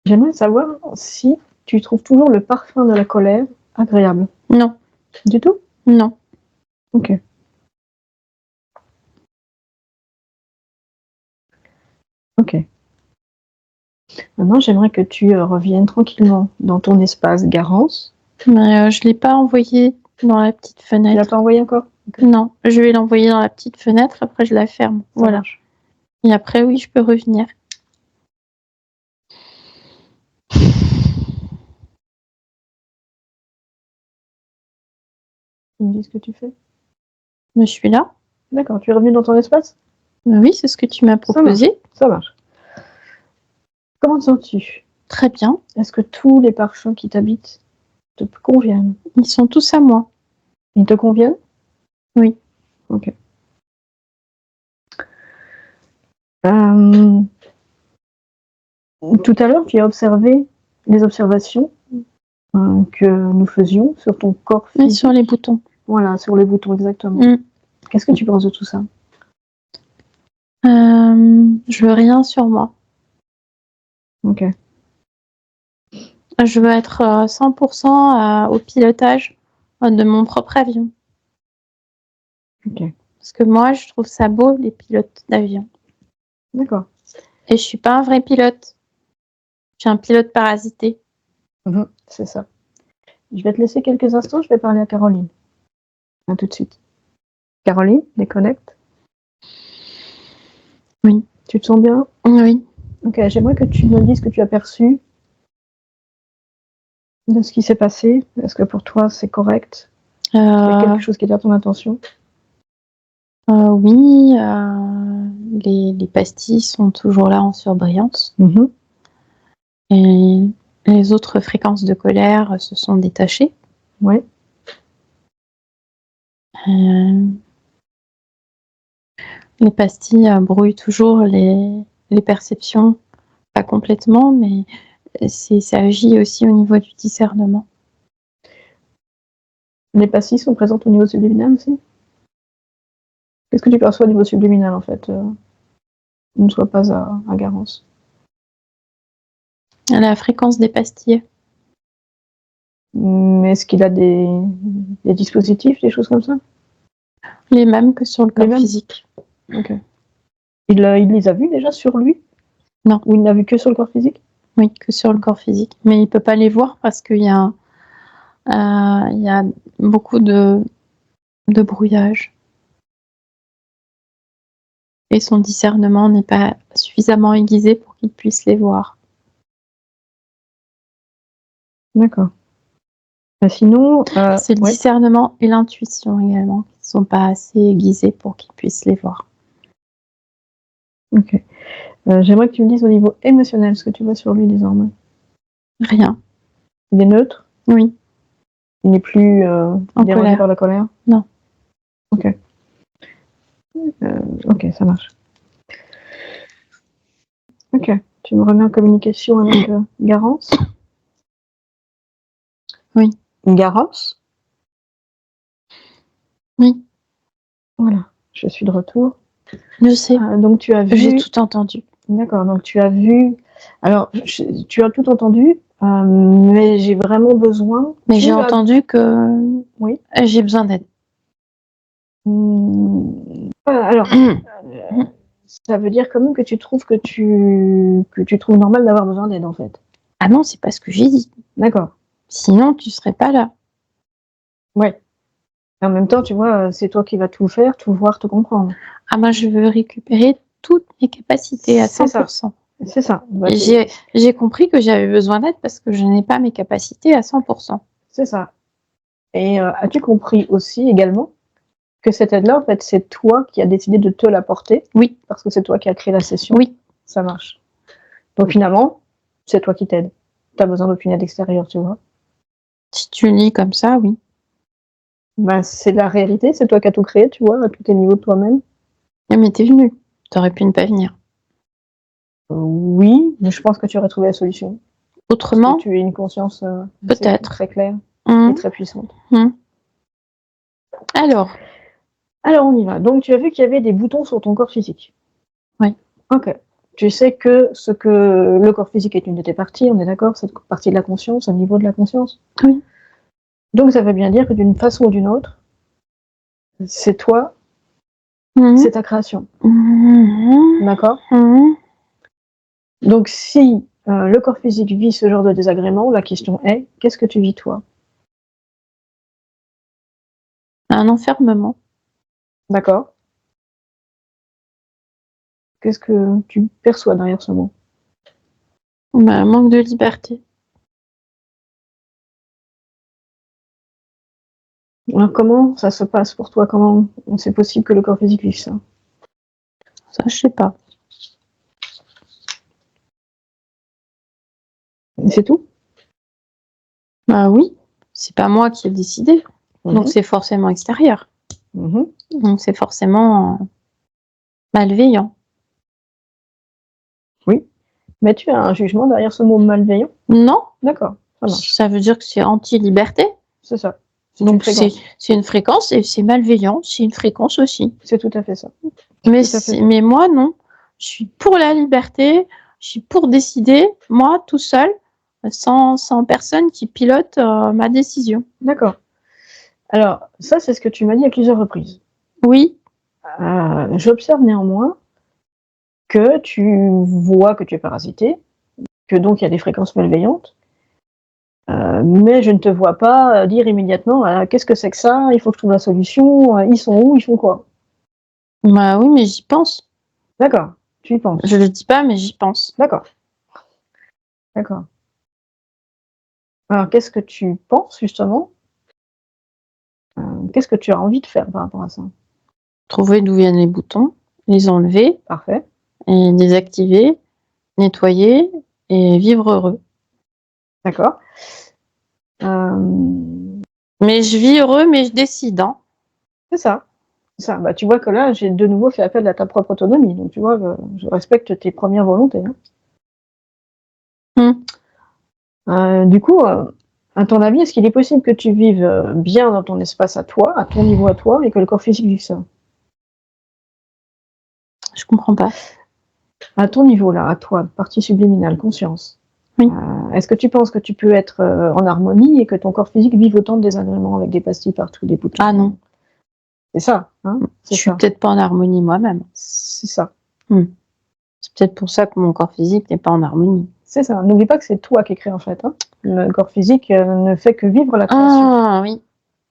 J'aimerais savoir si tu trouves toujours le parfum de la colère agréable. Non. Du tout? Non. Ok. Ok. Maintenant, j'aimerais que tu reviennes tranquillement dans ton espace Garance. Mais je ne l'ai pas envoyé dans la petite fenêtre. Tu l'as pas envoyé encore? Okay. Non, je vais l'envoyer dans la petite fenêtre, après je la ferme. Voilà. Et après, oui, je peux revenir. Tu me dis ce que tu fais? Je suis là. D'accord, tu es revenu dans ton espace? Oui, c'est ce que tu m'as proposé. Ça marche. Comment te sens-tu? Très bien. Est-ce que tous les parfums qui t'habitent te conviennent? Ils sont tous à moi. Ils te conviennent? Oui. Ok. Euh, Tout à l'heure, tu as observé les observations que nous faisions sur ton corps Oui, physique. sur les boutons. Voilà, sur les boutons, exactement. Mm. Qu'est-ce que tu penses de tout ça? Je veux rien sur moi. Ok. Je veux être 100% au pilotage de mon propre avion. Ok. Parce que moi, je trouve ça beau, les pilotes d'avion. D'accord. Et je suis pas un vrai pilote. Je suis un pilote parasité. C'est ça. Je vais te laisser quelques instants, je vais parler à Caroline. À tout de suite. Caroline, déconnecte. Oui. Tu te sens bien? Oui. Ok, j'aimerais que tu me dises ce que tu as perçu de ce qui s'est passé. Est-ce que pour toi c'est correct? Il y a quelque chose qui est à ton attention? Oui, les pastilles sont toujours là en surbrillance. Et les autres fréquences de colère se sont détachées. Oui. Les pastilles brouillent toujours les perceptions, pas complètement, mais ça agit aussi au niveau du discernement. Les pastilles sont présentes au niveau subliminal aussi? Qu'est-ce que tu perçois au niveau subliminal en fait? Ne sois pas à Garance. La fréquence des pastilles. Mais est-ce qu'il a des dispositifs, des choses comme ça? Les mêmes que sur le Les corps mêmes? physique. Ok. Il les a vus déjà sur lui? Non. Ou il n'a vu que sur le corps physique? Oui, que sur le corps physique. Mais il peut pas les voir parce qu'il y a beaucoup de brouillage. Et son discernement n'est pas suffisamment aiguisé pour qu'il puisse les voir. D'accord. Sinon, c'est le discernement et l'intuition également qui ne sont pas assez aiguisés pour qu'il puisse les voir. Ok. J'aimerais que tu me dises au niveau émotionnel ce que tu vois sur lui désormais. Rien. Il est neutre? Oui. Il n'est plus dérangé colère. par la colère? Non. Ok. Ok, ça marche. Ok. Tu me remets en communication avec Garance? Oui. Garance? Oui. Voilà. Je suis de retour. Je sais. Donc tu as vu. J'ai tout entendu. D'accord. Donc tu as vu. Alors, tu as tout entendu, mais j'ai vraiment besoin. Mais j'ai entendu que oui. J'ai besoin d'aide. Alors, ça veut dire quand même que tu trouves que tu trouves normal d'avoir besoin d'aide en fait. Ah non, c'est pas ce que j'ai dit. D'accord. Sinon, tu serais pas là. Ouais. Et en même temps, tu vois, c'est toi qui vas tout faire, tout voir, tout comprendre. Ah, moi, je veux récupérer toutes mes capacités à 100%. C'est ça. Bah, j'ai compris que j'avais besoin d'aide parce que je n'ai pas mes capacités à 100%. C'est ça. Et as-tu compris aussi également que cette aide-là, en fait, c'est toi qui as décidé de te l'apporter? Oui. Parce que c'est toi qui as créé la session? Oui. Ça marche. Donc finalement, c'est toi qui t'aides. Tu as besoin d'aucune aide extérieure, tu vois. Si tu lis comme ça, oui. Ben, c'est la réalité, c'est toi qui as tout créé, tu vois, à tous tes niveaux de toi-même. Mais t'es venu. T'aurais pu ne pas venir. Oui, mais je pense que tu aurais trouvé la solution. Autrement? Parce que tu es une conscience peut-être très claire et très puissante. Alors, on y va. Donc, tu as vu qu'il y avait des boutons sur ton corps physique. Oui. Ok. Tu sais que le corps physique est une de tes parties, on est d'accord? C'est une partie de la conscience, un niveau de la conscience? Oui. Donc, ça veut bien dire que d'une façon ou d'une autre, c'est toi, c'est ta création. D'accord? Donc, si le corps physique vit ce genre de désagrément, la question est, qu'est-ce que tu vis toi? Un enfermement. D'accord? Qu'est-ce que tu perçois derrière ce mot? Un manque de liberté. Alors, comment ça se passe pour toi? Comment c'est possible que le corps physique vive ça? Ça, je sais pas. Et c'est tout? Bah oui, c'est pas moi qui ai décidé. Mhm. Donc c'est forcément extérieur. Mhm. Donc c'est forcément malveillant. Oui. Mais tu as un jugement derrière ce mot malveillant? Non, D'accord, ça marche. ça veut dire que c'est anti-liberté. C'est ça. C'est une Donc fréquence. c'est une fréquence et c'est malveillant, c'est une fréquence aussi. C'est tout à fait ça. Mais, Tout à fait ça. mais moi, non. Je suis pour la liberté, je suis pour décider, moi, tout seul, sans personne qui pilote ma décision. D'accord. Alors, ça, c'est ce que tu m'as dit à plusieurs reprises. Oui, J'observe néanmoins que tu vois que tu es parasité, que donc il y a des fréquences malveillantes, mais je ne te vois pas dire immédiatement qu'est-ce que c'est que ça, il faut que je trouve la solution, ils sont où, ils font quoi? bah oui, mais j'y pense. D'accord, tu y penses. Je le dis pas, mais j'y pense. D'accord. D'accord. Alors, qu'est-ce que tu penses justement? Qu'est-ce que tu as envie de faire par rapport à ça? Trouver d'où viennent les boutons, les enlever, Parfait. et désactiver, nettoyer et vivre heureux. D'accord. Mais je vis heureux, mais je décide. Hein. C'est ça. Ça. Bah, tu vois que là, j'ai de nouveau fait appel à ta propre autonomie. Donc, tu vois, je respecte tes premières volontés. Hein. Du coup, à ton avis, est-ce qu'il est possible que tu vives bien dans ton espace à toi, à ton niveau à toi, et que le corps physique vive ça? Je comprends pas. À ton niveau là, à toi, partie subliminale, conscience. Oui. Est-ce que tu penses que tu peux être en harmonie et que ton corps physique vive autant de désagréments avec des pastilles partout, des boutons? Ah non. C'est ça, hein? Je suis peut-être pas en harmonie moi-même. C'est ça. C'est peut-être pour ça que mon corps physique n'est pas en harmonie. C'est ça. N'oublie pas que c'est toi qui crée en fait. Hein. Le corps physique ne fait que vivre la création. Ah oui.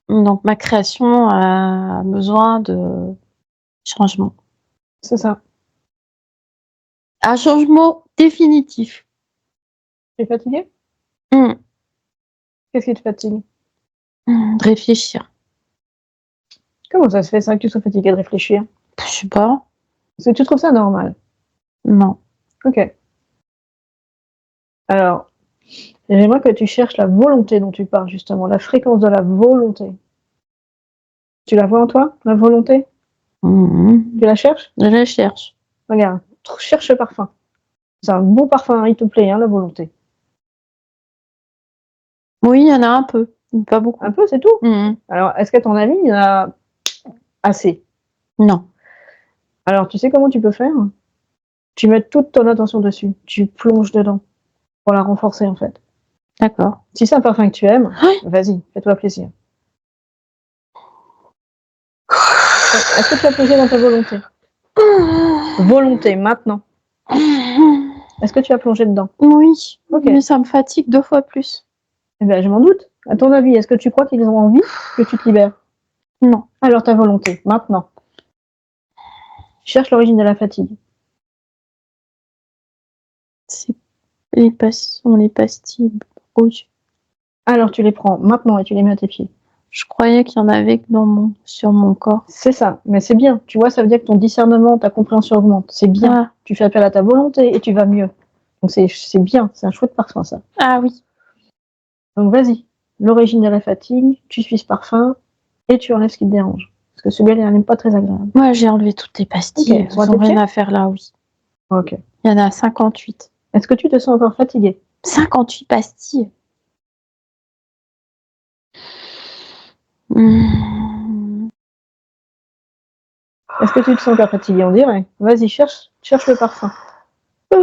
Donc ma création a besoin de changement. C'est ça. Un changement définitif. Tu es fatigué? Qu'est-ce qui te fatigue? De réfléchir. Comment ça se fait ça que tu sois fatigué de réfléchir? Je sais pas. Est-ce que tu trouves ça normal? Non. Ok. Alors, j'aimerais que tu cherches la volonté dont tu parles justement, la fréquence de la volonté. Tu la vois en toi, la volonté? Tu la cherches? Je la cherche. Regarde, cherche le parfum. C'est un bon parfum, il te plaît, hein, la volonté. Oui, il y en a un peu, pas beaucoup. Un peu, c'est tout? Alors, est-ce qu'à ton avis, il y en a assez? Non. Alors, tu sais comment tu peux faire? Tu mets toute ton attention dessus. Tu plonges dedans pour la renforcer, en fait. D'accord. Si c'est un parfum que tu aimes, Oui. vas-y, fais-toi plaisir. Est-ce que tu as plongé dans ta volonté? Volonté, maintenant. Est-ce que tu as plongé dedans? Oui. Ok. Mais ça me fatigue 2 fois plus. Eh bien, je m'en doute. À ton avis, est-ce que tu crois qu'ils ont envie que tu te libères? Non. Alors, ta volonté, maintenant. Cherche l'origine de la fatigue. C'est les pastilles rouges. Alors, tu les prends maintenant et tu les mets à tes pieds. Je croyais qu'il y en avait sur mon corps. C'est ça, mais c'est bien. Tu vois, ça veut dire que ton discernement, ta compréhension augmente. C'est bien. Ah. Tu fais appel à ta volonté et tu vas mieux. Donc, c'est bien. C'est un chouette parfum, ça. Ah oui. Donc, vas-y. L'origine de la fatigue, tu suis ce parfum et tu enlèves ce qui te dérange. Parce que celui-là, il n'est pas très agréable. Moi, j'ai enlevé toutes les pastilles. Okay. Elles n'ont rien à faire là, oui. Ok. Il y en a 58. Est-ce que tu te sens encore fatigué? 58 pastilles. Est-ce que tu te sens encore fatigué? On dirait. Vas-y, cherche le parfum. Et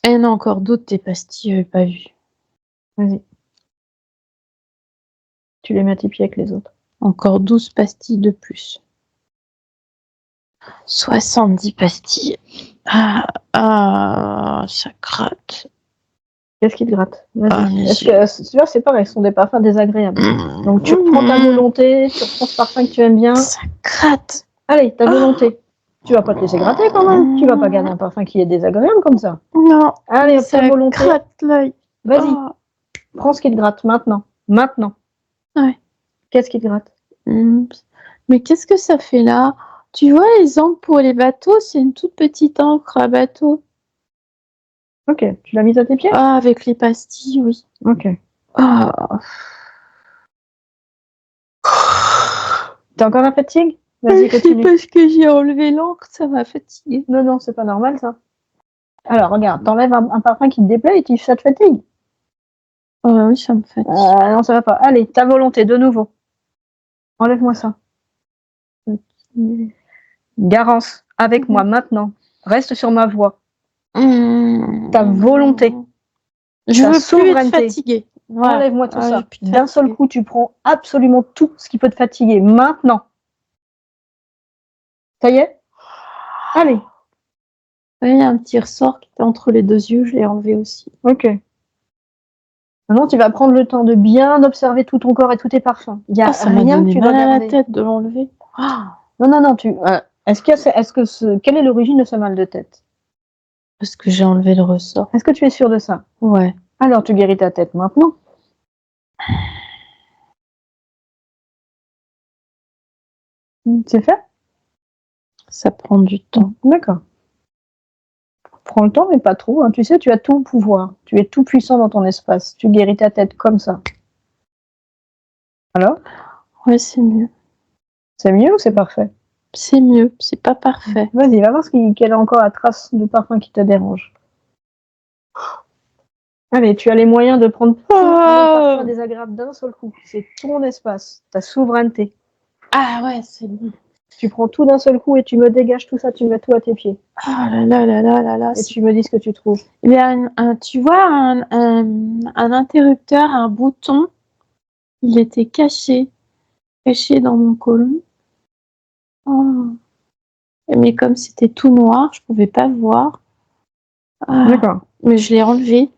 il y en a encore d'autres, tes pastilles, j'avais pas vu. Vas-y. Tu les mets à tes pieds avec les autres. Encore 12 pastilles de plus. 70 pastilles. Ça gratte. Qu'est-ce qui te gratte? Vas-y. Ah, c'est pareil, ce sont des parfums désagréables. Donc tu reprends ta volonté, tu reprends ce parfum que tu aimes bien. Ça gratte. Allez, ta volonté. Tu vas pas te laisser gratter quand même. Tu vas pas garder un parfum qui est désagréable comme ça. Non. Allez, ta volonté. Ça gratte l'œil. Vas-y. Prends ce qui te gratte maintenant. Maintenant. Ouais. Qu'est-ce qui te gratte? Mais qu'est-ce que ça fait là? Tu vois les encres pour les bateaux, c'est une toute petite encre à bateau. Ok, tu l'as mise à tes pieds? Ah, avec les pastilles, oui. Ok. Ah. T'as encore la fatigue? Vas-y, C'est continue. parce que j'ai enlevé l'encre, ça m'a fatiguée. Non, c'est pas normal ça. Alors, regarde, t'enlèves un parfum qui te déplaît et ça te fatigue. Oui, ça me fatigue. Non, ça va pas. Allez, ta volonté, de nouveau. Enlève-moi ça. Garance, avec moi maintenant. Reste sur ma voie. Ta volonté. Je ta veux plus être souveraineté. fatiguée. Voilà. Enlève-moi tout ça. j'ai plus de D'un seul fatigue. coup, tu prends absolument tout ce qui peut te fatiguer. Maintenant. Ça y est? Allez. Oui, il y a un petit ressort qui était entre les deux yeux, je l'ai enlevé aussi. Ok. Maintenant, tu vas prendre le temps de bien observer tout ton corps et tous tes parfums. Il y a ça m'a rien que donné tu dois mal à la garder. tête de l'enlever. Non, quelle est l'origine de ce mal de tête? Parce que j'ai enlevé le ressort. Est-ce que tu es sûr de ça? Ouais. Alors, tu guéris ta tête maintenant. C'est fait? Ça prend du temps. D'accord. Prends le temps, mais pas trop. Hein. Tu sais, tu as tout le pouvoir. Tu es tout puissant dans ton espace. Tu guéris ta tête comme ça. Alors? Ouais, c'est mieux. C'est mieux ou c'est parfait? C'est mieux, c'est pas parfait. Vas-y, va voir quelle est encore la trace de parfum qui te dérange. Allez, tu as les moyens de prendre tous les parfums désagréables d'un seul coup. C'est ton espace, ta souveraineté. Ah ouais, c'est bon. Tu prends tout d'un seul coup et tu me dégages tout ça, tu mets tout à tes pieds. Ah là là. Et tu me dis ce que tu trouves. Il y a tu vois, un interrupteur, un bouton, il était caché dans mon côlon. Oh. Mais comme c'était tout noir, je pouvais pas le voir. D'accord. Mais je l'ai enlevé.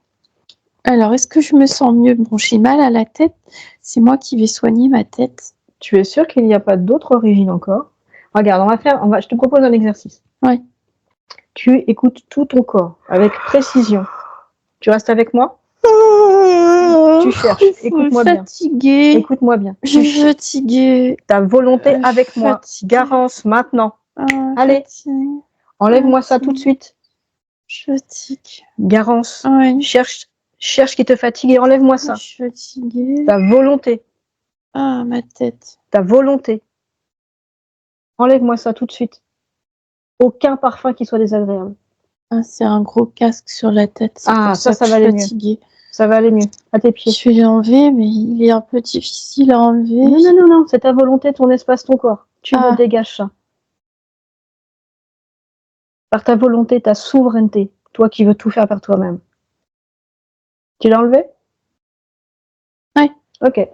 Alors, est-ce que je me sens mieux? Bon, j'ai mal à la tête. C'est moi qui vais soigner ma tête. Tu es sûr qu'il n'y a pas d'autre origine encore? Regarde, je te propose un exercice. Ouais. Tu écoutes tout ton corps avec précision. Tu restes avec moi? Tu cherches. Écoute-moi bien. Fatiguée. Écoute-moi bien. Je suis fatiguée. Ta volonté avec moi. Garance maintenant. Allez, enlève-moi ça tout de suite. Je fatigue. Garance. Ouais. Cherche qui te fatigue et enlève-moi ça. Je suis fatiguée. Ta volonté. Ah, ma tête. Ta volonté. Enlève-moi ça tout de suite. Aucun parfum qui soit désagréable. Ah, c'est un gros casque sur la tête. Ah, ça va aller mieux. Ça va aller mieux. À tes pieds. Je vais l'enlever, mais il est un peu difficile à enlever. Non. C'est ta volonté, ton espace, ton corps. Tu me dégages ça. Par ta volonté, ta souveraineté. Toi qui veux tout faire par toi-même. Tu l'as enlevé? Oui. Ok.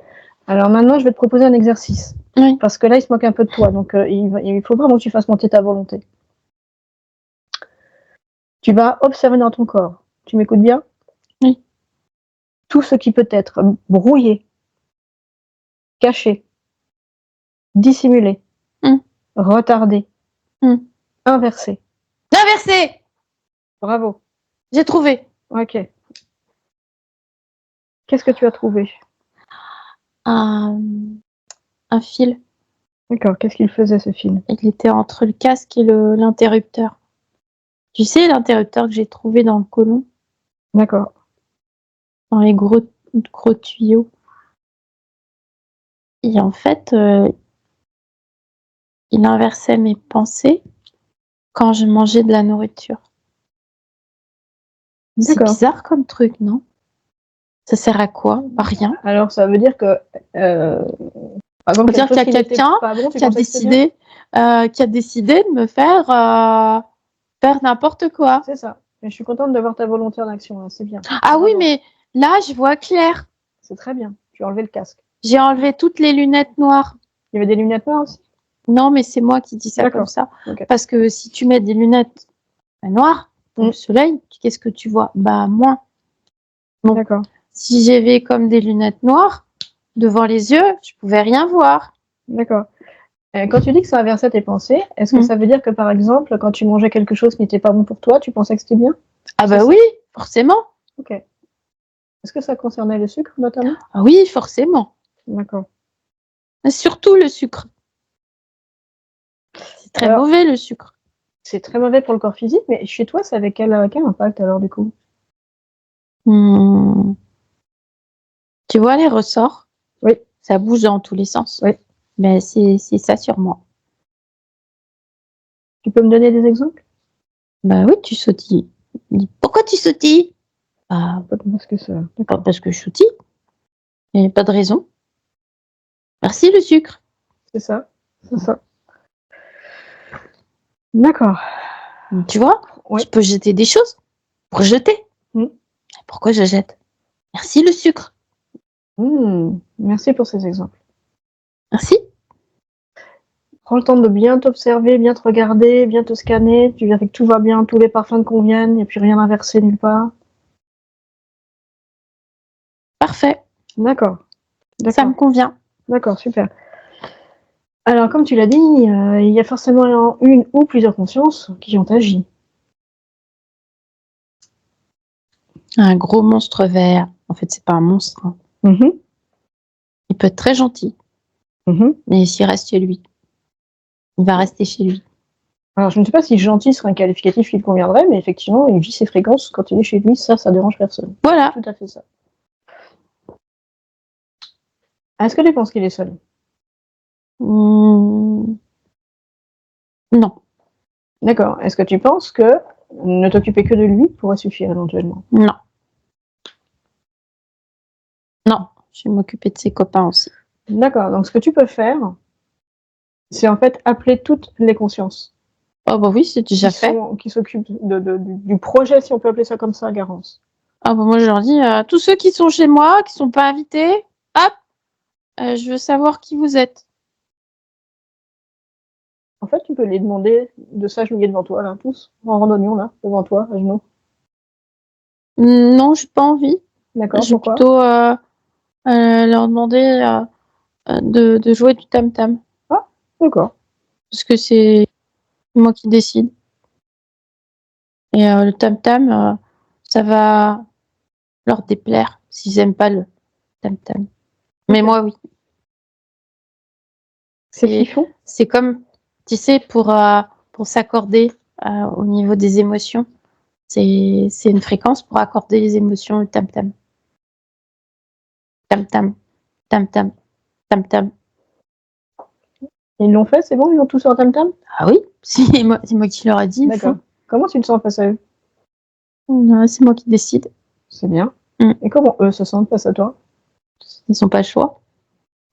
Alors maintenant, je vais te proposer un exercice. Oui. Parce que là, il se moque un peu de toi. Donc, il faut vraiment que tu fasses monter ta volonté. Tu vas observer dans ton corps. Tu m'écoutes bien? Oui. Tout ce qui peut être brouillé, caché, dissimulé, retardé, inversé. Inversé! Bravo. J'ai trouvé. Ok. Qu'est-ce que tu as trouvé? Un fil. D'accord. Qu'est-ce qu'il faisait, ce fil? Il était entre le casque et l'interrupteur. Tu sais, l'interrupteur que j'ai trouvé dans le côlon? D'accord. Dans les gros tuyaux. Et en fait, il inversait mes pensées quand je mangeais de la nourriture. C'est bizarre comme truc, non? Ça sert à quoi? À rien. Alors, ça veut dire que... par exemple, qu'il y a quelqu'un qui a décidé de me faire n'importe quoi. C'est ça. Mais je suis contente de voir ta volonté en action, hein. C'est bien. Ah oui, mais là, je vois clair. C'est très bien. Tu as enlevé le casque. J'ai enlevé toutes les lunettes noires. Il y avait des lunettes noires aussi? Non, mais c'est moi qui dis ça comme ça. Okay. Parce que si tu mets des lunettes noires pour le soleil, qu'est-ce que tu vois? Bah, moins. Bon. D'accord. Si j'avais comme des lunettes noires devant les yeux, je pouvais rien voir. D'accord. Quand tu dis que ça inversait tes pensées, est-ce que ça veut dire que, par exemple, quand tu mangeais quelque chose qui n'était pas bon pour toi, tu pensais que c'était bien? Ah bah oui, forcément. Ok. Est-ce que ça concernait le sucre, notamment? Ah oui, forcément. D'accord. Mais surtout le sucre. C'est très Alors, mauvais le sucre. c'est très mauvais pour le corps physique, mais chez toi, ça avait quel impact alors du coup? Hmm. Tu vois les ressorts? Oui. Ça bouge dans tous les sens. Oui. Mais c'est ça sur moi. Tu peux me donner des exemples? Bah oui, tu sautilles. Il dit, pourquoi tu sautilles? Bah, Pas parce que ça. pas D'accord. parce que je sautille. Il n'y a pas de raison. Merci le sucre. C'est ça. C'est ça. D'accord. Tu vois, Oui. je peux jeter des choses pour jeter. Mm. Pourquoi je jette? Merci le sucre. Merci pour ces exemples. Merci. Prends le temps de bien t'observer, bien te regarder, bien te scanner. Tu vérifies que tout va bien, tous les parfums te conviennent, et puis rien inversé nulle part. Parfait. D'accord. Ça me convient. D'accord, super. Alors, comme tu l'as dit, il y a forcément une ou plusieurs consciences qui ont agi. Un gros monstre vert. En fait, c'est pas un monstre. Hein. Mhm. Il peut être très gentil, Mhm. mais s'il reste chez lui, il va rester chez lui. Alors, je ne sais pas si gentil serait un qualificatif qui lui conviendrait, mais effectivement, il vit ses fréquences quand il est chez lui, ça dérange personne. Voilà. Tout à fait ça. Est-ce que tu penses qu'il est seul? Non. D'accord. Est-ce que tu penses que ne t'occuper que de lui pourrait suffire éventuellement? Non. Non. Je vais m'occuper de ses copains aussi. D'accord. Donc, ce que tu peux faire, c'est en fait appeler toutes les consciences Oh bah oui, c'est déjà fait. qui s'occupent du projet, si on peut appeler ça comme ça, Garance. Ah bah moi, je leur dis, tous ceux qui sont chez moi, qui sont pas invités, hop, je veux savoir qui vous êtes. En fait, tu peux les demander de s'agenouiller devant toi, là, tous, en randonnion, là, devant toi, à genoux. Non, j'ai pas envie. D'accord, Je vais pourquoi? plutôt leur demander de jouer du tam-tam. Ah, d'accord. Parce que c'est moi qui décide. Et le tam-tam, ça va leur déplaire s'ils aiment pas le tam-tam. Mais Ok. moi, oui. Qu'est-ce qu'ils font? C'est comme, tu sais, pour s'accorder au niveau des émotions. C'est une fréquence pour accorder les émotions, le tam-tam. Tam-tam, tam-tam, tam-tam. Ils l'ont fait, c'est bon? Ils ont tous sur tam-tam? Ah oui, c'est moi qui leur ai dit, il D'accord. faut. Comment tu te sens face à eux? C'est moi qui décide. C'est bien. Mm. Et comment eux se sentent face à toi? Ils n'ont pas le choix.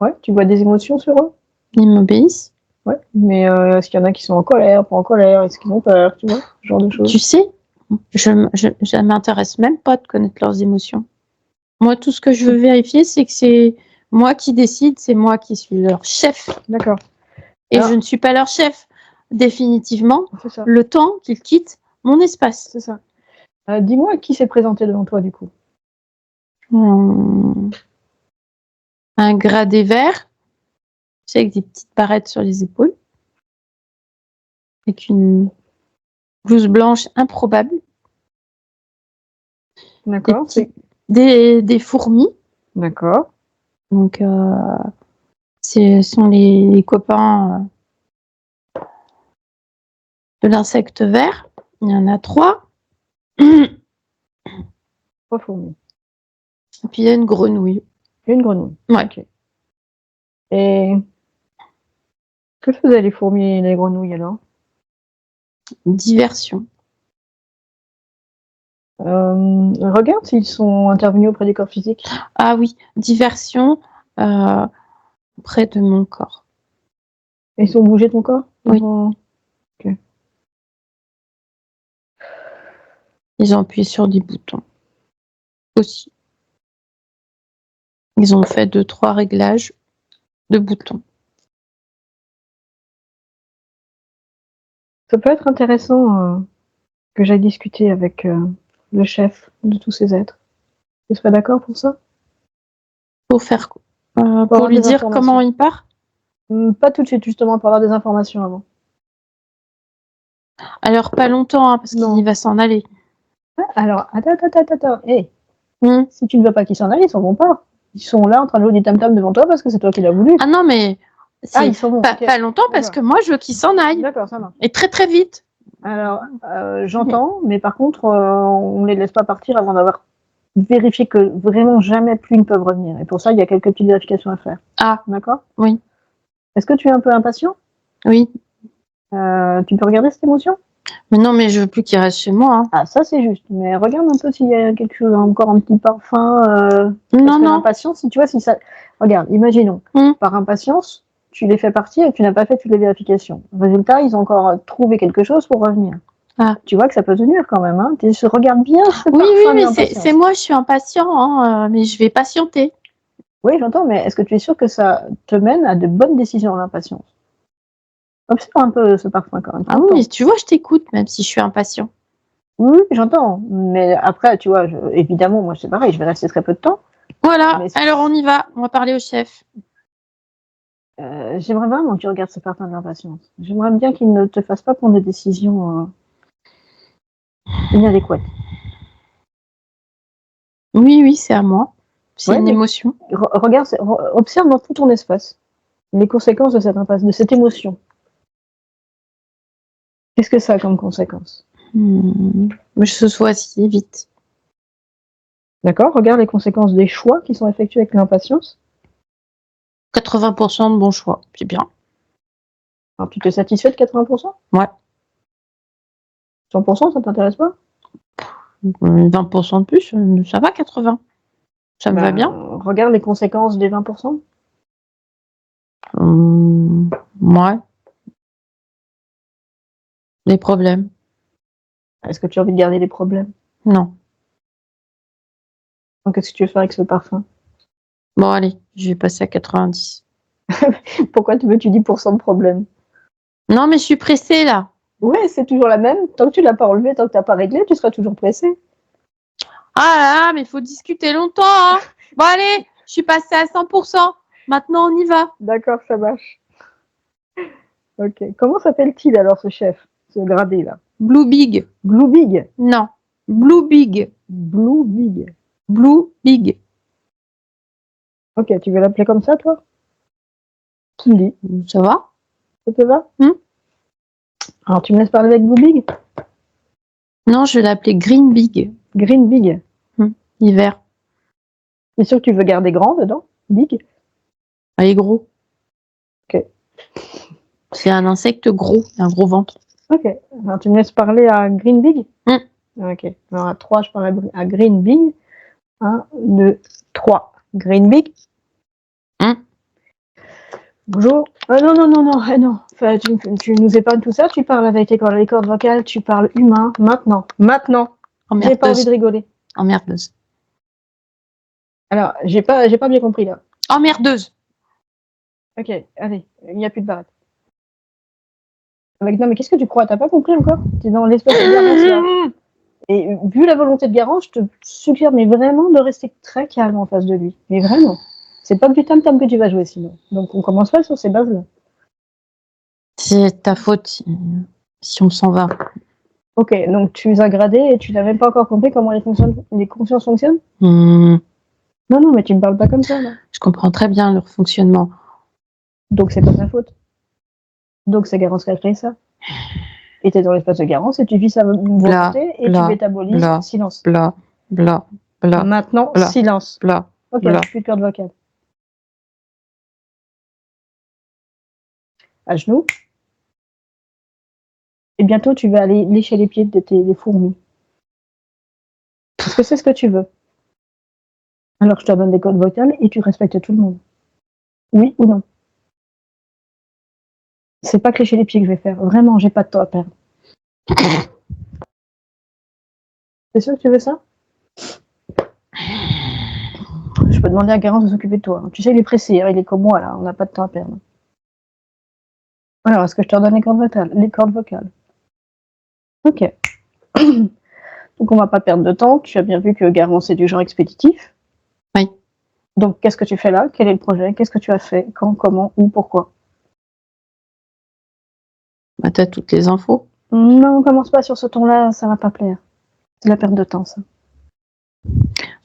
Ouais, tu vois des émotions sur eux? Ils m'obéissent. Ouais. Mais est-ce qu'il y en a qui sont en colère, pas en colère? Est-ce qu'ils ont peur? Tu vois, ce genre de choses. Tu sais, je m'intéresse même pas de connaître leurs émotions. Moi, tout ce que je veux vérifier, c'est que c'est moi qui décide, c'est moi qui suis leur chef. D'accord. Et Alors, je ne suis pas leur chef, définitivement, c'est ça. le temps qu'ils quittent mon espace. C'est ça. Dis-moi qui s'est présenté devant toi, du coup. Un gradé vert, tu sais, avec des petites barrettes sur les épaules, avec une blouse blanche improbable, D'accord. des fourmis. D'accord. Donc, ce sont les copains de l'insecte vert. Il y en a 3. Et 3 fourmis. puis, il y a une grenouille. Une grenouille. Ouais. Ok. Et que faisaient les fourmis et les grenouilles alors? Diversion. Regarde s'ils sont intervenus auprès du corps physique. Ah oui, diversion près de mon corps. Ils ont bougé ton corps? Oui. Ok. Ils ont appuyé sur des boutons. Aussi. Ils ont fait 2-3 réglages de boutons. Ça peut être intéressant que j'aille discuter avec le chef de tous ces êtres. Tu serais d'accord pour ça? Pour faire Pour pour avoir lui des dire informations. comment il part. Pas tout de suite, justement, pour avoir des informations avant. Alors pas longtemps, hein, parce Non. qu'il va s'en aller. Alors, attends. Hey, Mmh. si tu ne veux pas qu'ils s'en aillent, ils s'en vont pas. Ils sont là en train de jouer du tam-tam devant toi parce que c'est toi qui l'as voulu. Ah non, mais ils sont bons. Pas longtemps parce que moi, je veux qu'ils s'en aillent. D'accord, ça marche. Et très très vite. Alors, j'entends, mais par contre, on les laisse pas partir avant d'avoir vérifié que vraiment jamais plus ils ne peuvent revenir. Et pour ça, il y a quelques petites vérifications à faire. Ah. D'accord ? Oui. Est-ce que tu es un peu impatient ? Oui. Tu peux regarder cette émotion ? Mais non, mais je veux plus qu'ils restent chez moi. Hein. Ah, ça c'est juste. Mais regarde un peu s'il y a quelque chose, encore un petit parfum. Non, non. L'impatience, si tu vois, si ça. Regarde, imaginons, par impatience, tu les fais partir et tu n'as pas fait toutes les vérifications. Résultat, ils ont encore trouvé quelque chose pour revenir. Ah. Tu vois que ça peut tenir quand même. Hein. Tu regardes bien ce oui, parfum. Oui, mais c'est moi, je suis impatient, hein, mais je vais patienter. Oui, j'entends, mais est-ce que tu es sûr que ça te mène à de bonnes décisions, l'impatience ? Observe un peu ce parfum quand même. Ah oui, mais tu vois, je t'écoute, même si je suis impatient. Oui, j'entends. Mais après, tu vois, évidemment, moi, c'est pareil, je vais rester très peu de temps. Voilà, alors on y va. On va parler au chef. J'aimerais vraiment que tu regardes ce parfum de l'impatience. J'aimerais bien qu'il ne te fasse pas prendre de décisions inadéquates. Oui, c'est à moi. C'est une émotion. Regarde, observe dans tout ton espace les conséquences de cette impasse, de cette émotion. Qu'est-ce que ça a comme conséquence ? Je se sois si vite. D'accord ? Regarde les conséquences des choix qui sont effectués avec l'impatience. 80% de bons choix, c'est bien. Alors, tu te satisfais de 80% ? Ouais. 100%, ça t'intéresse pas ? 20% de plus, ça va, 80. Ça me va bien. Regarde les conséquences des 20%. Ouais. Les problèmes. Est-ce que tu as envie de garder les problèmes ? Non. Donc, qu'est-ce que tu veux faire avec ce parfum ? Bon, allez, je vais passer à 90. Pourquoi tu veux 10% de problèmes ? Non, mais je suis pressée, là. Ouais, c'est toujours la même. Tant que tu l'as pas enlevé, tant que tu n'as pas réglé, tu seras toujours pressé. Ah là, mais il faut discuter longtemps, hein. Bon, allez, je suis passée à 100%. Maintenant, on y va. D'accord, ça marche. Ok. Comment s'appelle-t-il alors, ce chef, ce gradé là ? Blue Big. Blue Big ? Non. Blue Big. Blue Big. Blue Big. Ok, tu veux l'appeler comme ça, toi ? Tu le dis. Ça va ? Ça te va ? Alors, tu me laisses parler avec Blue Big ? Non, je vais l'appeler Green Big. Green Big. Hiver. C'est sûr que tu veux garder grand dedans ? Big ? Il est gros. Ok. C'est un insecte gros, un gros ventre. Ok. Alors, tu me laisses parler à Green Big ? Ok. Alors, à 3, je parle à Green Big. 1, 2, 3. Green Big. Bonjour. Non. Enfin, tu nous épargnes tout ça. Tu parles avec les cordes vocales. Tu parles humain. Maintenant. J'ai pas envie de rigoler. Emmerdeuse. Alors, j'ai pas bien compris là. Emmerdeuse. Ok, allez, il n'y a plus de barrette. Non, mais qu'est-ce que tu crois ? T'as pas compris encore ? T'es dans l'espèce de Garance là. Et vu la volonté de Garance, je te suggère mais vraiment de rester très calme en face de lui. Mais vraiment. C'est pas du tam-tam que tu vas jouer sinon. Donc on commence pas sur ces bases-là. C'est ta faute si on s'en va. Ok, donc tu les as gradés et tu n'as même pas encore compris comment les consciences fonctionnent ? Non, mais tu me parles pas comme ça là. Je comprends très bien leur fonctionnement. Donc c'est pas ta faute. Donc c'est Garance qui a créé ça. Et t'es dans l'espace de Garance et tu vis sa volonté et tu métabolises. Silence. Bla. Maintenant, silence. Ok, plus de corde vocale. À genoux. Et bientôt, tu vas aller lécher les pieds des fourmis. Est-ce que c'est ce que tu veux ? Alors, je te donne des cordes vocales et tu respectes tout le monde. Oui ou non ? C'est pas que lécher les pieds que je vais faire. Vraiment, j'ai pas de temps à perdre. C'est sûr que tu veux ça ? Je peux demander à Garance de s'occuper de toi. Tu sais, il est pressé, hein, il est comme moi là, on n'a pas de temps à perdre. Alors, est-ce que je te redonne les cordes vocales ? Ok. Donc, on va pas perdre de temps. Tu as bien vu que Garance est du genre expéditif. Oui. Donc, qu'est-ce que tu fais là ? Quel est le projet ? Qu'est-ce que tu as fait ? Quand, comment, où, pourquoi ? Bah, t'as toutes les infos. Non, on commence pas sur ce ton-là, ça va pas plaire. C'est la perte de temps, ça.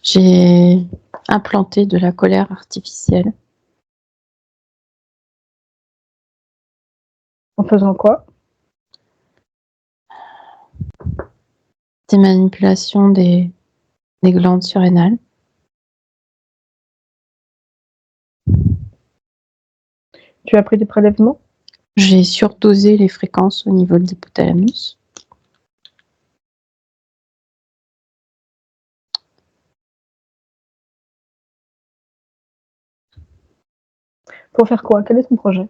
J'ai implanter de la colère artificielle. En faisant quoi? Des manipulations des glandes surrénales. Tu as pris des prélèvements? J'ai surdosé les fréquences au niveau de l'hypothalamus. Pour faire quoi? Quel est ton projet?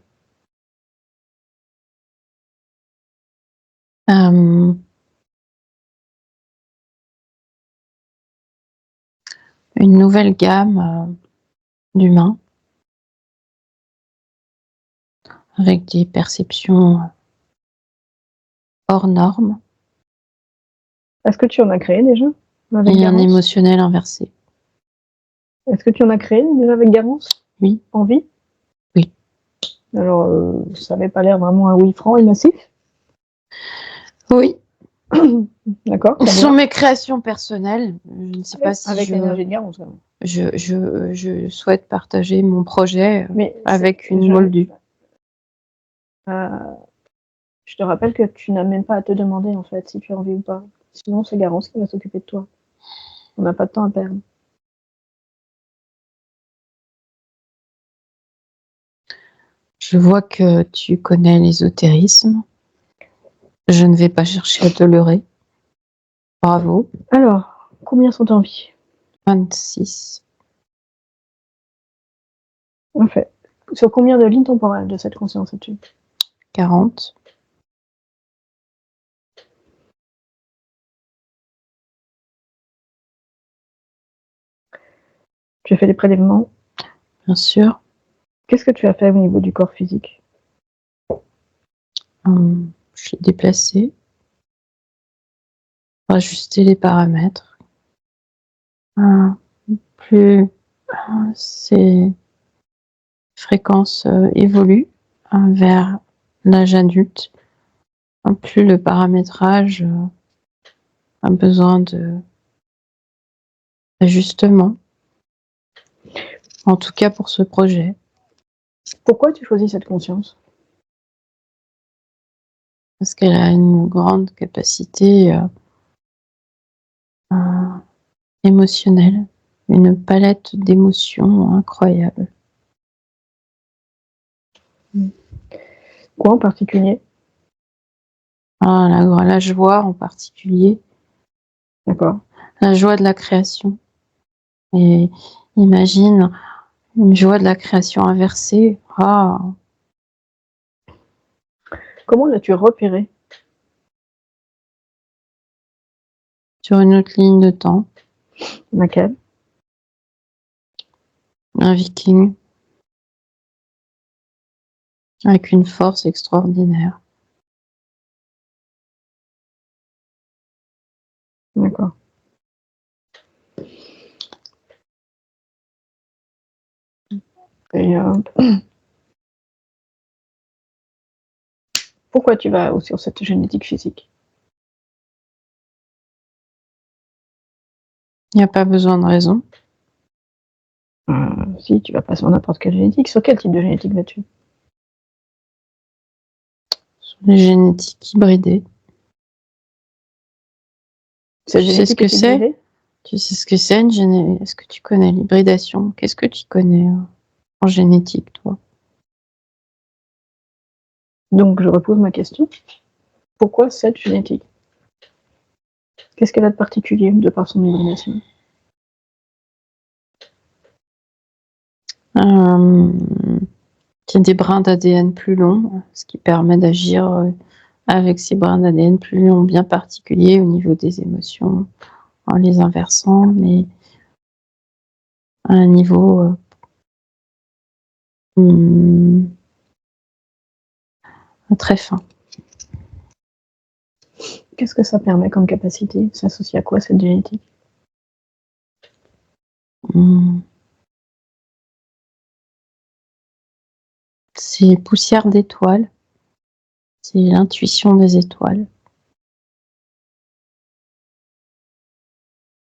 Une nouvelle gamme d'humains avec des perceptions hors normes Est-ce que tu en as créé déjà avec et un Garance? émotionnel inversé. Est-ce que tu en as créé déjà avec Garance? Oui. En vie? Oui. Alors, ça n'avait pas l'air vraiment un oui franc et massif. Oui. D'accord. Ce sont mes créations personnelles. Je ne sais pas si avec l'énergie de Garance. je souhaite partager mon projet avec une moldue. Je te rappelle que tu n'as même pas à te demander en fait si tu as envie ou pas. Sinon, c'est Garance qui va s'occuper de toi. On n'a pas de temps à perdre. Je vois que tu connais l'ésotérisme. Je ne vais pas chercher à te leurrer. Bravo. Alors, combien sont en vie? 26. En fait, sur combien de lignes temporelles de cette conscience es-tu? 40. Tu as fait des prélèvements? Bien sûr. Qu'est-ce que tu as fait au niveau du corps physique? Je l'ai déplacé. Ajuster les paramètres. Plus ces fréquences évoluent vers l'âge adulte, plus le paramétrage a besoin d'ajustement. En tout cas pour ce projet. Pourquoi tu choisis cette conscience? Parce qu'elle a une grande capacité émotionnelle, une palette d'émotions incroyable. Quoi en particulier? La joie en particulier. D'accord. La joie de la création. Et imagine une joie de la création inversée. Comment l'as-tu repéré? Sur une autre ligne de temps. Laquelle? Un viking. Avec une force extraordinaire. D'accord. Et pourquoi tu vas sur cette génétique physique? Il n'y a pas besoin de raison. Si, tu vas pas sur n'importe quelle génétique. Sur quel type de génétique vas-tu? Sur les génétiques hybridées. Tu sais ce que c'est? Tu sais ce que c'est une génétique? Est-ce que tu connais l'hybridation? Qu'est-ce que tu connais en génétique, toi? Donc, je repose ma question. Pourquoi cette génétique? Qu'est-ce qu'elle a de particulier de par son hybridation? Il y a des brins d'ADN plus longs, ce qui permet d'agir avec ces brins d'ADN plus longs bien particuliers au niveau des émotions, en les inversant, mais à un niveau très fin. Qu'est-ce que ça permet comme capacité? Ça s'associe à quoi cette génétique? C'est poussière d'étoiles. C'est l'intuition des étoiles.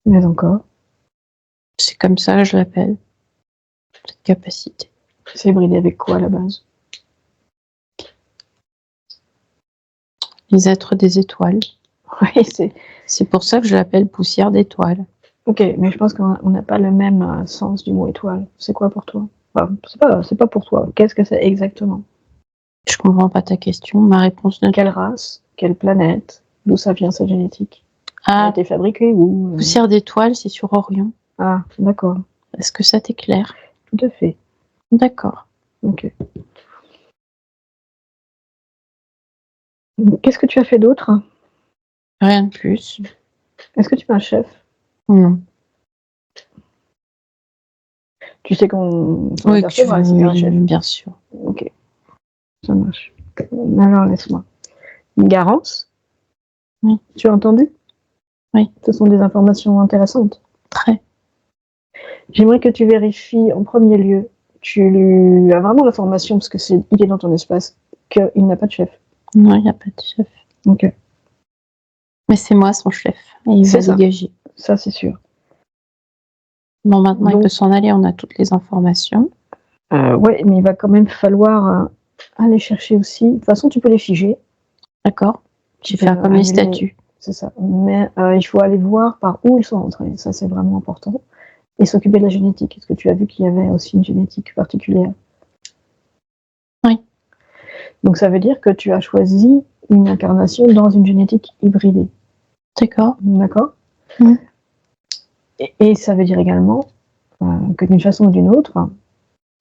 Mais encore? C'est comme ça que je l'appelle, cette capacité. C'est hybridé avec quoi à la base? Les êtres des étoiles. Oui, c'est pour ça que je l'appelle poussière d'étoiles. Ok, mais je pense qu'on n'a pas le même sens du mot étoile. C'est quoi pour toi? Enfin, c'est pas pour toi. Qu'est-ce que c'est exactement? Je comprends pas ta question. Ma réponse ne... Quelle race? Quelle planète? D'où ça vient cette génétique? Elle a Ah, été fabriquée où? poussière d'étoiles, c'est sur Orion. Ah, d'accord. Est-ce que ça t'éclaire? Tout à fait. D'accord. Ok. Qu'est-ce que tu as fait d'autre? Rien de plus. Est-ce que tu es un chef? Non. Tu sais qu'on Oui, vertébrale, c'est un chef. bien sûr. Ok, ça marche. Alors, laisse-moi. Une garance? Oui. Tu as entendu? Oui. Ce sont des informations intéressantes. Très. J'aimerais que tu vérifies en premier lieu, tu as vraiment l'information, parce que il est dans ton espace, qu'il n'a pas de chef. Non, il n'y a pas de chef. Ok. Mais c'est moi son chef. Et il va dégager. Ça, c'est sûr. Bon, maintenant, il peut s'en aller. On a toutes les informations. Ouais, mais il va quand même falloir aller chercher aussi. De toute façon, tu peux les figer. D'accord. Tu peux faire comme les statues. C'est ça. Mais il faut aller voir par où ils sont rentrés. Ça, c'est vraiment important. Et s'occuper de la génétique. Est-ce que tu as vu qu'il y avait aussi une génétique particulière? Oui. Donc, ça veut dire que tu as choisi une incarnation dans une génétique hybridée. D'accord. D'accord. Mmh. Et ça veut dire également que d'une façon ou d'une autre,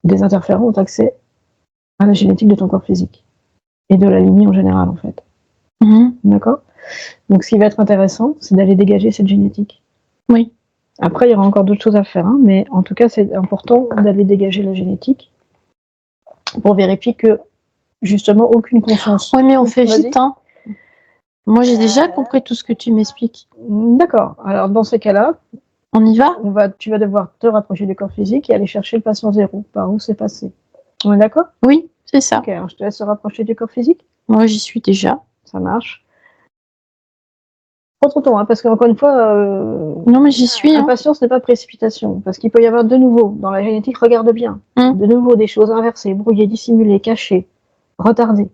des interférents ont accès à la génétique de ton corps physique. Et de la lignée en général, en fait. Mmh. D'accord. Donc, ce qui va être intéressant, c'est d'aller dégager cette génétique. Oui. Après, il y aura encore d'autres choses à faire, hein, mais en tout cas, c'est important d'aller dégager la génétique pour vérifier que, justement, aucune conscience. Oui, mais on fait vite, hein. Moi, j'ai déjà compris tout ce que tu m'expliques. D'accord. Alors, dans ces cas-là, on y va? Tu vas devoir te rapprocher du corps physique et aller chercher le patient zéro, par où c'est passé. On est d'accord? Oui, c'est ça. Ok, alors je te laisse te rapprocher du corps physique. Moi, j'y suis déjà. Ça marche. Pas trop tôt, hein, parce qu'encore une fois, non, mais j'y suis. Impatience n'est pas précipitation, parce qu'il peut y avoir de nouveau, dans la génétique, regarde bien, de nouveau des choses inversées, brouillées, dissimulées, cachées, retardées.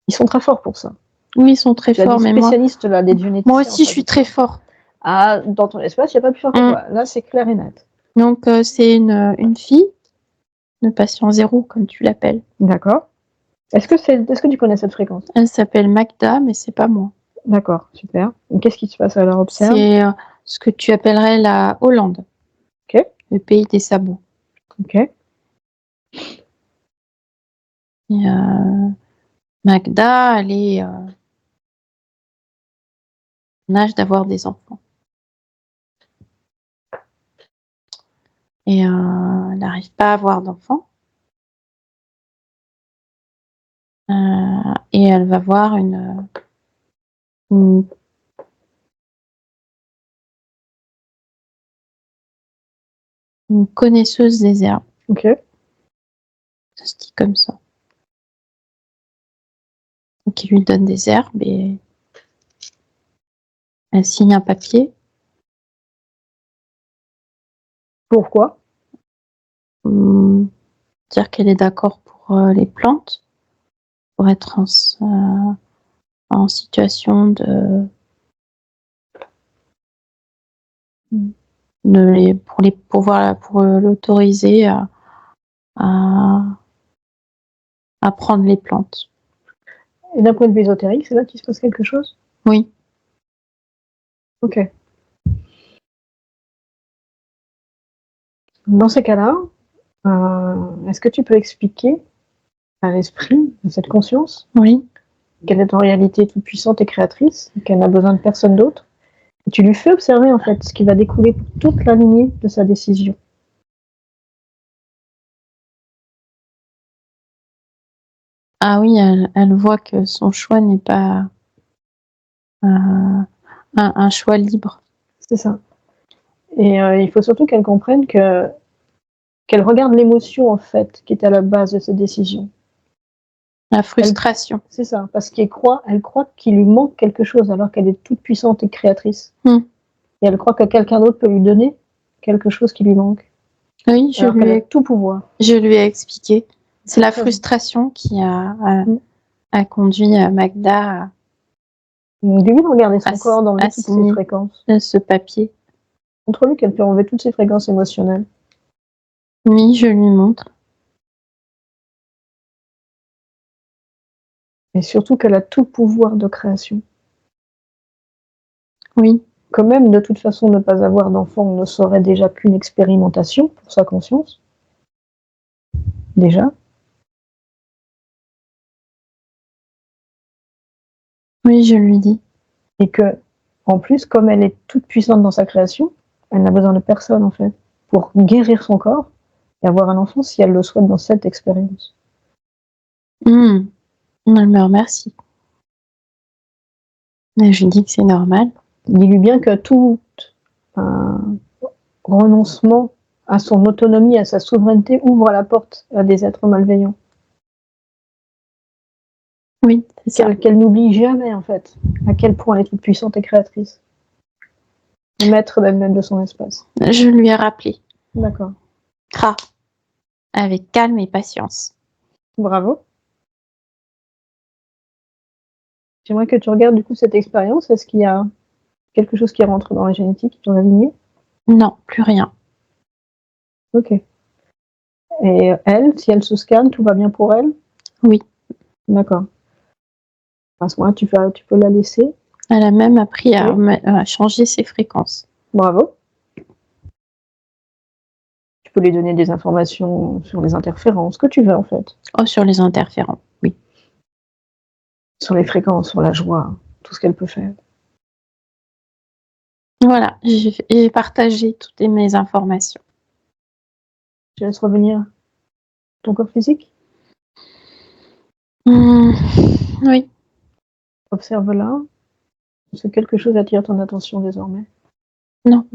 Ils sont très forts pour ça. Oui, ils sont très forts, mais spécialistes là, des généticiens. Moi aussi, je suis très fort. Ah, dans ton espace, il n'y a pas plus fort que toi. Là, c'est clair et net. Donc, c'est une fille, de patient zéro, comme tu l'appelles. D'accord. Est-ce que tu connais cette fréquence? Elle s'appelle Magda, mais c'est pas moi. D'accord, super. Qu'est-ce qui se passe alors? Observe. C'est ce que tu appellerais la Hollande. Ok. Le pays des sabots. Ok. Et, Magda, elle est en âge d'avoir des enfants. Et elle n'arrive pas à avoir d'enfants. Et elle va voir une connaisseuse des herbes. Ok. Ça se dit comme ça. Qui lui donne des herbes et elle signe un papier. Pourquoi? Dire qu'elle est d'accord pour les plantes, pour être en situation pour l'autoriser à prendre les plantes. Et d'un point de vue ésotérique, c'est là qu'il se passe quelque chose? Oui. Ok. Dans ces cas-là, est-ce que tu peux expliquer à l'esprit de cette conscience, oui, qu'elle est en réalité toute puissante et créatrice, qu'elle n'a besoin de personne d'autre, et tu lui fais observer en fait ce qui va découler pour toute la lignée de sa décision. Ah oui, elle voit que son choix n'est pas un choix libre. C'est ça. Et il faut surtout qu'elle comprenne qu'elle regarde l'émotion en fait qui est à la base de cette décision. La frustration. C'est ça, parce elle croit qu'il lui manque quelque chose alors qu'elle est toute puissante et créatrice. Et elle croit que quelqu'un d'autre peut lui donner quelque chose qui lui manque. Oui, Alors qu'elle a tout pouvoir. je lui ai expliqué. C'est la Très frustration qui Mm. a conduit Magda Donc, dis-lui de regarder son à corps, d'enlever toutes ses signer fréquences. ce papier. Montre-lui qu'elle peut enlever toutes ses fréquences émotionnelles. Oui, je lui montre. Et surtout qu'elle a tout pouvoir de création. Oui, Que même de toute façon ne pas avoir d'enfant ne serait déjà qu'une expérimentation pour sa conscience. Déjà. oui, je lui dis. Et que, en plus, comme elle est toute puissante dans sa création, elle n'a besoin de personne en fait pour guérir son corps et avoir un enfant si elle le souhaite dans cette expérience. Elle me remercie. Mais je lui dis que c'est normal. Dis-lui bien que tout renoncement à son autonomie, à sa souveraineté, ouvre la porte à des êtres malveillants. Oui, c'est ça. Qu'elle n'oublie jamais, en fait, à quel point elle est toute puissante et créatrice. Maître d'elle-même de son espace. Je lui ai rappelé. D'accord. Avec calme et patience. Bravo. J'aimerais que tu regardes du coup cette expérience. Est-ce qu'il y a quelque chose qui rentre dans la génétique, dans la lignée? Non, plus rien. Ok. Et elle, si elle se scanne, tout va bien pour elle? Oui. D'accord. À ce moment-là, tu peux la laisser. Elle a même appris à changer ses fréquences. Bravo. Tu peux lui donner des informations sur les interférences, ce que tu veux en fait. Oh, sur les interférents, oui. Sur les fréquences, sur la joie, tout ce qu'elle peut faire. Voilà, j'ai partagé toutes mes informations. Je laisse revenir ton corps physique. Oui. Observe là. Est-ce que quelque chose attire ton attention désormais? Non.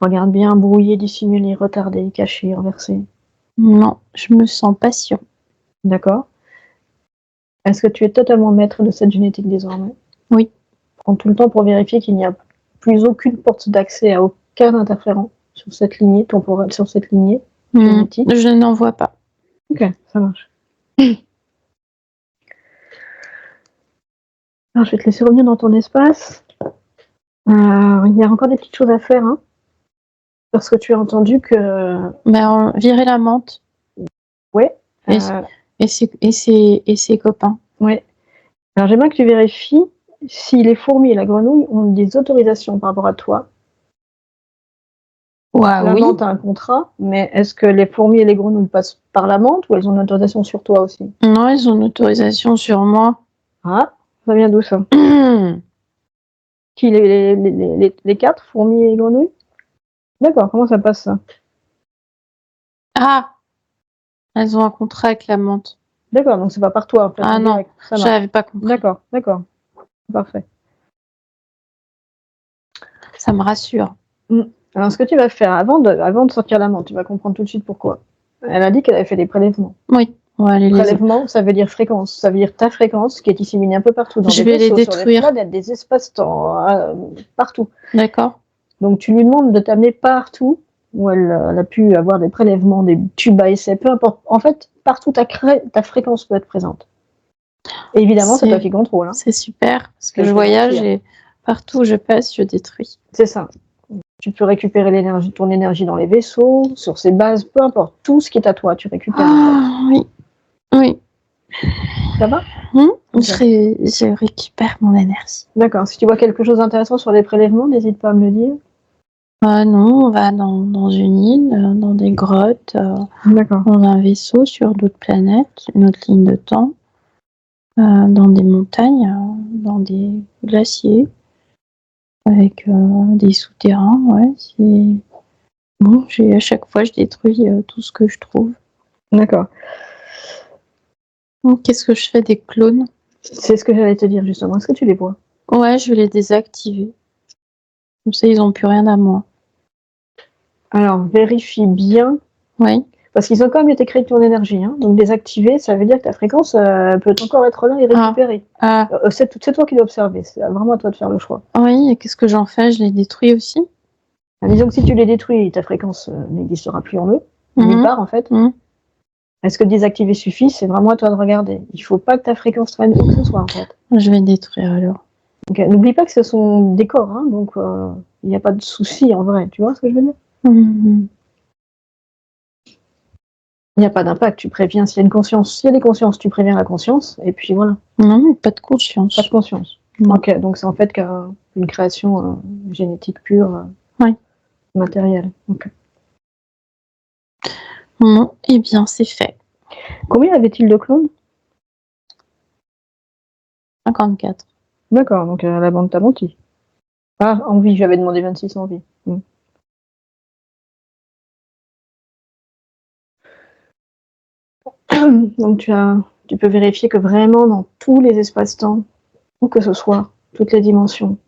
Regarde bien, brouillé, dissimulé, retardé, caché, renversé. Non, je me sens patient. D'accord. Est-ce que tu es totalement maître de cette génétique désormais? Oui. Prends tout le temps pour vérifier qu'il n'y a plus aucune porte d'accès à aucun interférent sur cette lignée temporelle, sur cette lignée génétique. Je n'en vois pas. Ok, ça marche. Alors, je vais te laisser revenir dans ton espace. Il y a encore des petites choses à faire, hein, parce que tu as entendu que... Virer la menthe. Oui. Et ses copains. Oui. Alors, j'aimerais que tu vérifies si les fourmis et la grenouille ont des autorisations par rapport à toi. La menthe a un contrat, mais est-ce que les fourmis et les grenouilles passent par la menthe ou elles ont une autorisation sur toi aussi? Non, elles ont une autorisation sur moi. Ah, ça vient d'où ça? Qui, les 4, fourmis et grenouilles? D'accord, comment ça passe ça? Ah, elles ont un contrat avec la menthe. D'accord, donc c'est pas par toi en fait. Ah non, j'avais pas compris. D'accord, parfait. Ça me rassure. Alors ce que tu vas faire, avant de sortir la menthe, tu vas comprendre tout de suite pourquoi. Elle a dit qu'elle avait fait des prélèvements. Oui, on va aller Prélèvement, ça veut dire fréquence, ça veut dire ta fréquence qui est disséminée un peu partout dans les vaisseaux, détruire. sur les planètes, des espaces-temps, partout. D'accord. Donc tu lui demandes de t'amener partout où elle a pu avoir des prélèvements, des tubes à essai, peu importe. En fait, partout ta fréquence peut être présente. Et évidemment, c'est toi qui contrôle. Hein. C'est super, parce que je voyage et partout où je passe, je détruis. C'est ça. Tu peux récupérer ton énergie dans les vaisseaux, sur ces bases, peu importe. Tout ce qui est à toi, tu récupères. Oui, oui. Ça va? Okay. Je récupère mon énergie. D'accord. Si tu vois quelque chose d'intéressant sur les prélèvements, n'hésite pas à me le dire. Non, on va dans une île, dans des grottes, dans un vaisseau sur d'autres planètes, une autre ligne de temps, dans des montagnes, dans des glaciers, avec des souterrains. Ouais, c'est bon. À chaque fois, je détruis tout ce que je trouve. D'accord. Qu'est-ce que je fais des clones? C'est ce que j'allais te dire justement. Est-ce que tu les vois? Ouais, je vais les désactiver. Comme ça, ils n'ont plus rien à moi. Alors, vérifie bien. Oui. Parce qu'ils ont quand même été créés de ton énergie. Hein. Donc, désactiver, ça veut dire que ta fréquence peut encore être là et récupérée. C'est toi qui dois observer. C'est vraiment à toi de faire le choix. Oui, et qu'est-ce que j'en fais? Je les détruis aussi? Disons que si tu les détruis, ta fréquence n'existera plus en eux, nulle part en fait. Est-ce que désactiver suffit? C'est vraiment à toi de regarder. Il faut pas que ta fréquence traîne où que ce soit en fait. Je vais détruire alors. Okay. N'oublie pas que ce sont des corps, hein, donc il n'y a pas de souci en vrai. Tu vois ce que je veux dire? Il n'y a pas d'impact. Tu préviens s'il y a une conscience. S'il y a des consciences, tu préviens la conscience, et puis voilà. Non, pas de conscience. Pas de conscience. Ok, donc c'est en fait qu'une création génétique pure, matérielle. Okay. Bon, eh bien, c'est fait. Combien avait-il de clones? 54. D'accord, donc la bande t'a menti. Ah, en vie, j'avais demandé 26 en vie. Donc tu peux vérifier que vraiment dans tous les espaces-temps, où que ce soit, toutes les dimensions,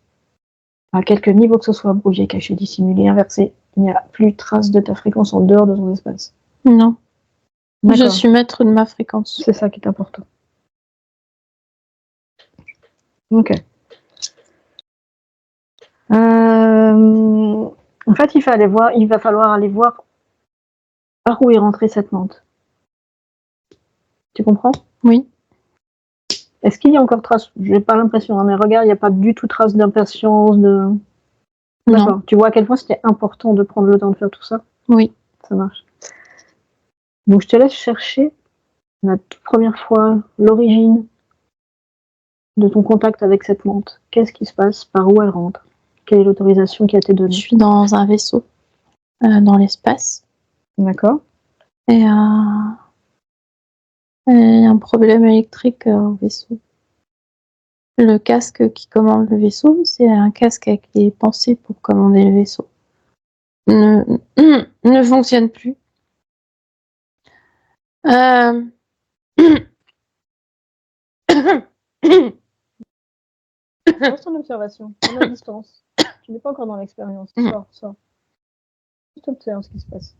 à quelque niveau que ce soit, brouillé, caché, dissimulé, inversé, il n'y a plus trace de ta fréquence en dehors de ton espace. Non. Je suis maître de ma fréquence. C'est ça qui est important. Ok. En fait, il va falloir aller voir par où est rentrée cette menthe. Tu comprends? Oui. Est-ce qu'il y a encore trace? J'ai pas l'impression, hein, mais regarde, il n'y a pas du tout trace d'impatience, de... D'accord. Tu vois à quel point c'était important de prendre le temps de faire tout ça? Oui. Ça marche. Donc je te laisse chercher la toute première fois l'origine de ton contact avec cette menthe. Qu'est-ce qui se passe? Par où elle rentre? Quelle est l'autorisation qui a été donnée? Je suis dans un vaisseau, dans l'espace. D'accord. Et il y a un problème électrique au vaisseau. Le casque qui commande le vaisseau, c'est un casque qui est pensé pour commander le vaisseau. Ne fonctionne plus. Pose ton observation, prends la distance. Tu n'es pas encore dans l'expérience. Sors. Juste observe ce qui se passe.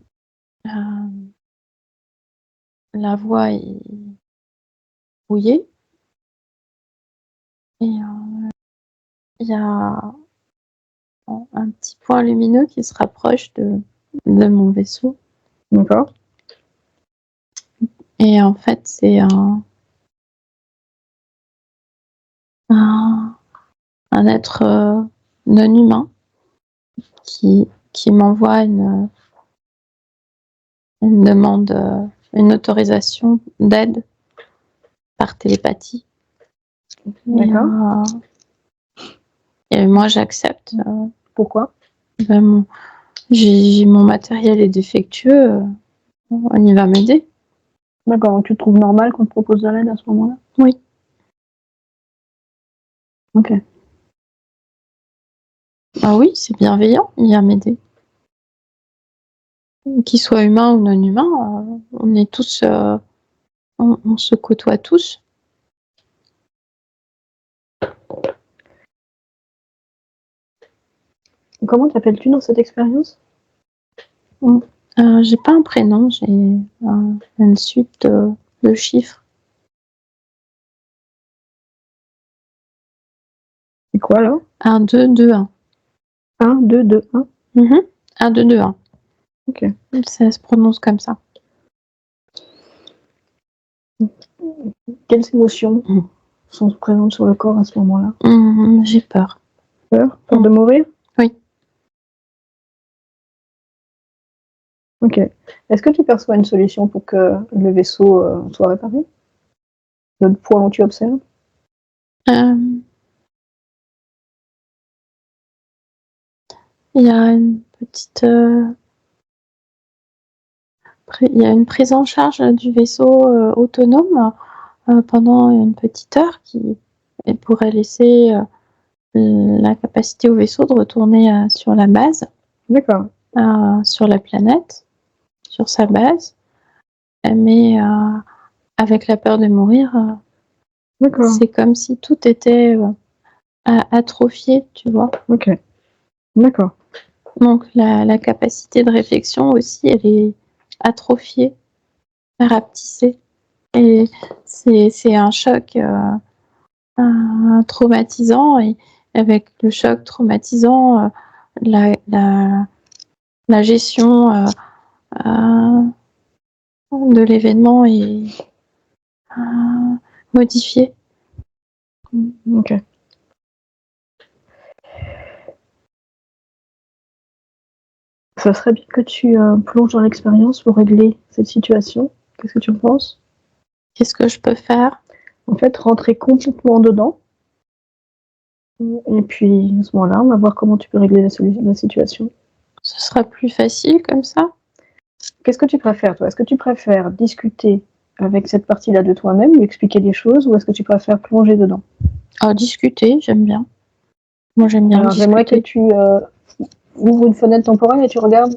La voie est brouillée. Et il y a un petit point lumineux qui se rapproche de mon vaisseau. D'accord. Et en fait, c'est un être non humain qui m'envoie une demande, une autorisation d'aide par télépathie. D'accord. Et moi, j'accepte. Pourquoi? J'ai mon matériel est défectueux. Il va m'aider. D'accord, donc tu trouves normal qu'on te propose de l'aide à ce moment-là? Oui. Ok. Ah oui, c'est bienveillant, il vient m'aider. Qu'il soit humain ou non humain, on est tous, on se côtoie tous. Comment t'appelles-tu dans cette expérience? J'ai pas un prénom, j'ai une suite de chiffres. C'est quoi là? 1, 2, 2, 1. 1, 2, 2, 1. 1, 2, 2, 1. Ok. Ça se prononce comme ça. Quelles émotions sont présentes sur le corps à ce moment-là? J'ai peur. Peur? Peur de mourir? Oui. Ok. Est-ce que tu perçois une solution pour que le vaisseau soit réparé? Le point où tu observes? Il y a une petite... il y a une prise en charge du vaisseau autonome pendant une petite heure qui pourrait laisser la capacité au vaisseau de retourner sur la base. D'accord. Sur la planète, sur sa base. Mais avec la peur de mourir, c'est comme si tout était atrophié, tu vois. Ok. D'accord. Donc la capacité de réflexion aussi, elle est atrophiée, rapetissée. Et c'est un choc traumatisant. Et avec le choc traumatisant, la la gestion de l'événement est modifiée. Ok. Ça serait bien que tu plonges dans l'expérience pour régler cette situation. Qu'est-ce que tu en penses? Qu'est-ce que je peux faire? En fait, rentrer complètement dedans. Et puis, à ce moment-là, on va voir comment tu peux régler la situation. Ce sera plus facile comme ça? Qu'est-ce que tu préfères, toi? Est-ce que tu préfères discuter avec cette partie-là de toi-même, lui expliquer des choses, ou est-ce que tu préfères plonger dedans? Discuter, j'aime bien. Moi, j'aime bien Alors, j'aimerais que discuter. tu ouvres une fenêtre temporelle et tu regardes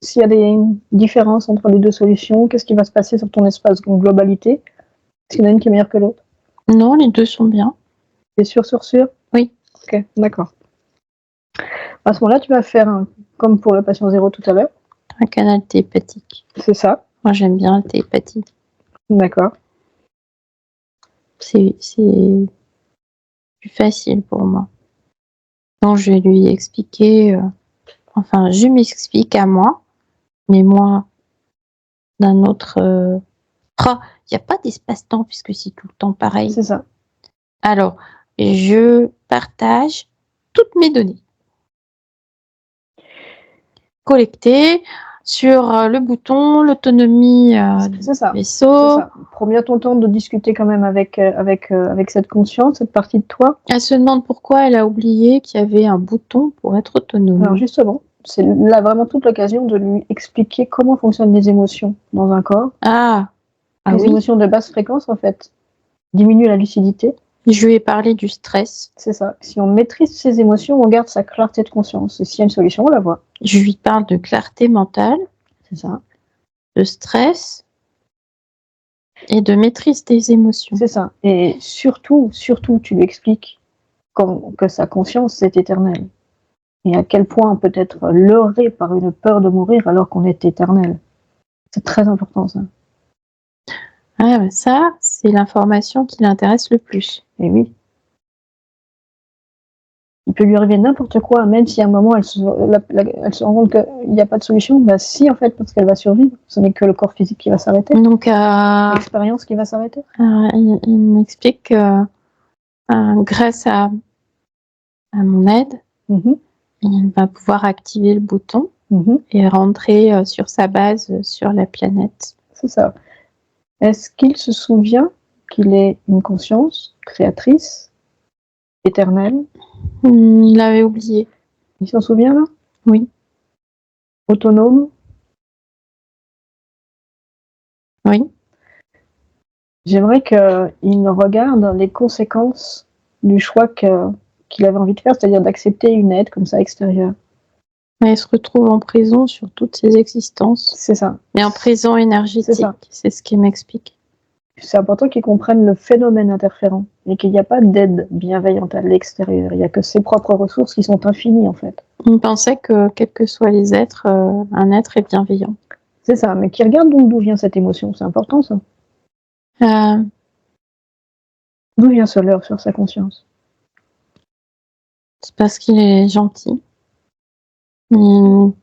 s'il y a des différences entre les deux solutions, qu'est-ce qui va se passer sur ton espace en globalité, est-ce qu'il y en a une qui est meilleure que l'autre? Non, les deux sont bien. T'es sûr, sûr, sûr? Oui. Ok, d'accord. À ce moment-là, tu vas faire, comme pour le patient zéro tout à l'heure. Un canal télépathique. C'est ça. Moi, j'aime bien la télépathie. D'accord. C'est plus facile pour moi. Donc, je vais lui expliquer, enfin, je m'explique à moi, mais moi, d'un autre... il n'y a pas d'espace-temps puisque c'est tout le temps pareil. C'est ça. Alors, je partage toutes mes données collectées sur le bouton, l'autonomie C'est ça. du vaisseau. C'est ça. Prends bien ton temps de discuter quand même avec cette conscience, cette partie de toi. Elle se demande pourquoi elle a oublié qu'il y avait un bouton pour être autonome. Alors justement, c'est là vraiment toute l'occasion de lui expliquer comment fonctionnent les émotions dans un corps. Les Oui. émotions de basse fréquence, en fait, diminuent la lucidité. Je lui ai parlé du stress. C'est ça. Si on maîtrise ses émotions, on garde sa clarté de conscience. Et s'il y a une solution, on la voit. Je lui parle de clarté mentale. C'est ça. De stress et de maîtrise des émotions. C'est ça. Et surtout, tu lui expliques que sa conscience, c'est éternel. Et à quel point on peut être leurré par une peur de mourir alors qu'on est éternel. C'est très important, ça. Ça, c'est l'information qui l'intéresse le plus. Et oui. Il peut lui arriver n'importe quoi, même si à un moment elle se rend compte qu'il n'y a pas de solution. Bah si, en fait, parce qu'elle va survivre. Ce n'est que le corps physique qui va s'arrêter. Donc, l'expérience qui va s'arrêter. Il m'explique que grâce à mon aide, il va pouvoir activer le bouton et rentrer sur sa base sur la planète. C'est ça. Est-ce qu'il se souvient qu'il est une conscience créatrice, éternelle? Il avait oublié. Il s'en souvient, là? Oui. Autonome? Oui. J'aimerais qu'il regarde les conséquences du choix qu'il avait envie de faire, c'est-à-dire d'accepter une aide comme ça extérieure. Mais il se retrouve en prison sur toutes ses existences. C'est ça. Mais en prison énergétique, c'est ce qu'il m'explique. C'est important qu'ils comprennent le phénomène interférent et qu'il n'y a pas d'aide bienveillante à l'extérieur. Il n'y a que ses propres ressources qui sont infinies, en fait. Il pensait que, quels que soient les êtres, un être est bienveillant. C'est ça, mais qui regarde donc d'où vient cette émotion. C'est important, ça. D'où vient ce leurre sur sa conscience? C'est parce qu'il est gentil. Il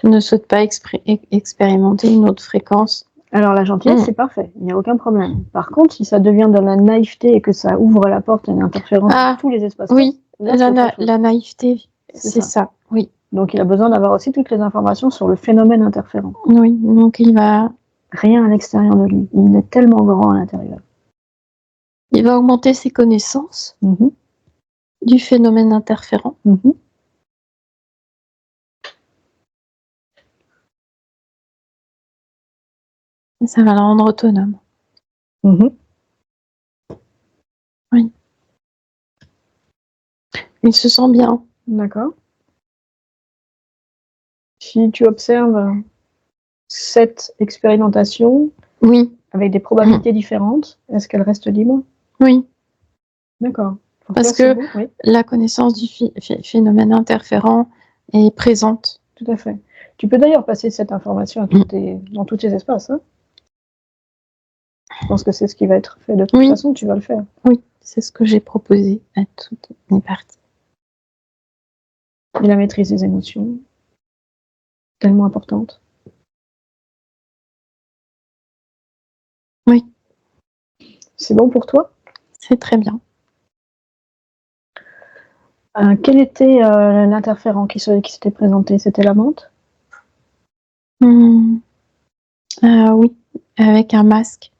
ne souhaite pas expérimenter une autre fréquence. Alors la gentillesse, c'est parfait, il n'y a aucun problème. Par contre, si ça devient de la naïveté et que ça ouvre la porte à une interférence dans tous les espaces... Oui, la naïveté, c'est ça, oui. Donc il a besoin d'avoir aussi toutes les informations sur le phénomène interférent. Oui, donc il va... Rien à l'extérieur de lui, il est tellement grand à l'intérieur. Il va augmenter ses connaissances du phénomène interférent. Et ça va le rendre autonome. Oui. Il se sent bien. D'accord. Si tu observes cette expérimentation, avec des probabilités différentes, est-ce qu'elle reste libre? Oui. D'accord. Parce que la connaissance du phénomène interférent est présente. Tout à fait. Tu peux d'ailleurs passer cette information dans tous tes espaces. Hein. Je pense que c'est ce qui va être fait de toute façon, tu vas le faire. Oui, c'est ce que j'ai proposé à toutes les parties. Et la maîtrise des émotions. tellement importante. Oui, C'est bon pour toi? c'est très bien. Quel était, l'interférent qui s'était présenté? C'était la menthe? Mmh. Oui, avec un masque.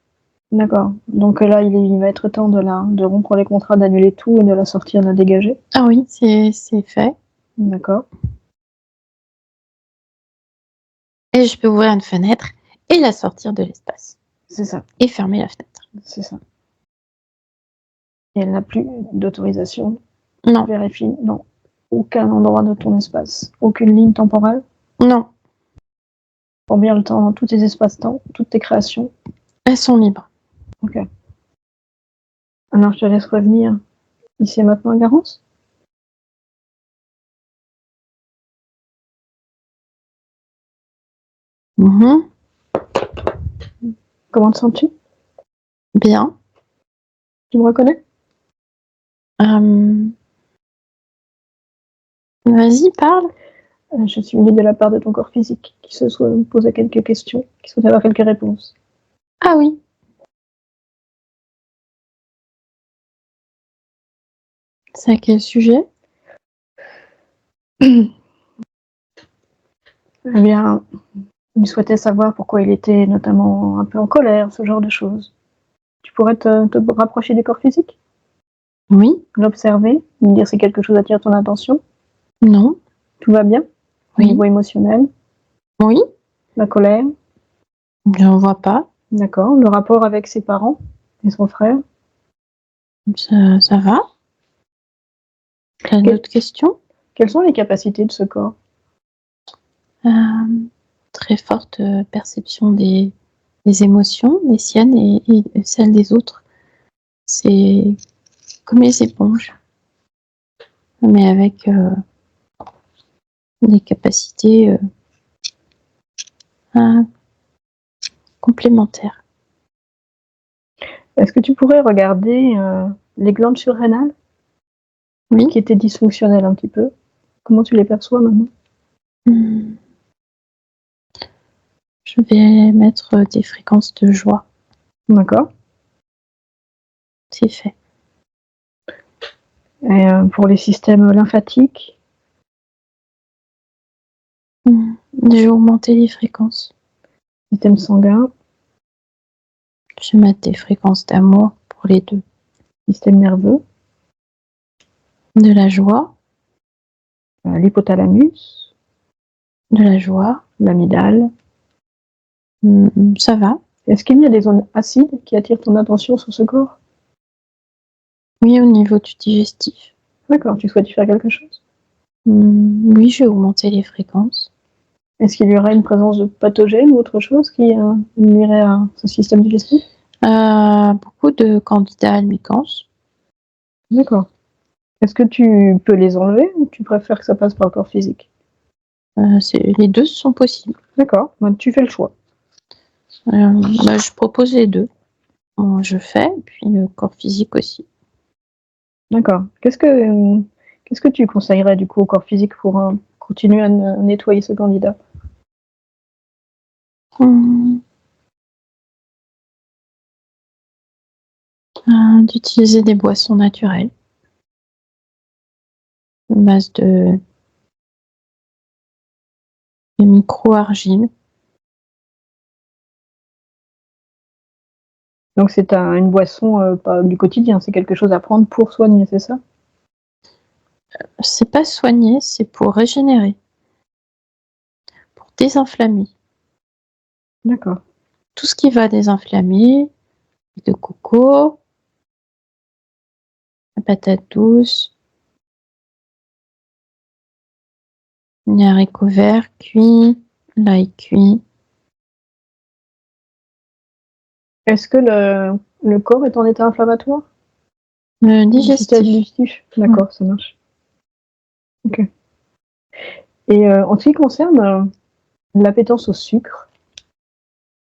D'accord. Donc là, il va être temps de rompre les contrats, d'annuler tout et de la sortir, de la dégager? Ah oui, c'est fait. D'accord, Et je peux ouvrir une fenêtre et la sortir de l'espace c'est ça, et fermer la fenêtre. c'est ça. Et elle n'a plus d'autorisation, Non, vérifie, non. Aucun endroit de ton espace, aucune ligne temporelle? non, Combien le temps, tous tes espaces-temps, toutes tes créations? elles sont libres. OK. Alors je te laisse revenir ici et maintenant à Garance. Mmh. Comment te sens-tu? Bien. Tu me reconnais? Hem, Vas-y, parle. Je suis venue de la part de ton corps physique qui se posait quelques questions, qui souhaitait avoir quelques réponses. Ah oui. C'est à quel sujet? Eh bien, il souhaitait savoir pourquoi il était notamment un peu en colère, ce genre de choses. Tu pourrais te rapprocher du corps physique? Oui, L'observer? Me dire si quelque chose attire ton attention? non, Tout va bien? Au oui, niveau émotionnel? oui, La colère? j'en vois pas. D'accord. Le rapport avec ses parents et son frère? Ça va. Tu as Que- d'autres questions? Quelles sont les capacités de ce corps? Très forte, perception des émotions, les siennes et celles des autres. C'est comme les éponges, mais avec, des capacités, ah, complémentaires. Est-ce que tu pourrais regarder les glandes surrénales Oui. qui étaient dysfonctionnelles un petit peu? Comment tu les perçois maintenant? Mmh. Je vais mettre, des fréquences de joie. D'accord. C'est fait. Et pour les systèmes lymphatiques? Je vais augmenter les fréquences. Système sanguin? Je vais mettre des fréquences d'amour pour les 2. Système nerveux? De la joie, L'hypothalamus? de la joie. L'amygdale? Ça va. Est-ce qu'il y a des zones acides qui attirent ton attention sur ce corps? Oui, au niveau du digestif. D'accord, tu souhaites y faire quelque chose? Oui, je vais augmenter les fréquences. Est-ce qu'il y aurait une présence de pathogènes ou autre chose qui nuirait à ce système digestif? Beaucoup de candidats albicans. D'accord. Est-ce que tu peux les enlever ou tu préfères que ça passe par le corps physique? Les 2 sont possibles. D'accord, ben, tu fais le choix. Je propose les 2. Bon, je fais, puis le corps physique aussi. D'accord. Qu'est-ce que tu conseillerais du coup au corps physique pour continuer à nettoyer ce candidat? Mmh, d'utiliser des boissons naturelles, base de micro-argile. Donc c'est une boisson pas du quotidien, c'est quelque chose à prendre pour soigner, c'est ça? C'est pas soigner, c'est pour régénérer, pour désinflammer. D'accord. Tout ce qui va désinflammer, l'huile de coco, la patate douce, les haricots verts cuits, l'ail cuit. Est-ce que le corps est en état inflammatoire? Le système Digestif. digestif? D'accord, ça marche. Ok. Et en ce qui concerne l'appétence au sucre,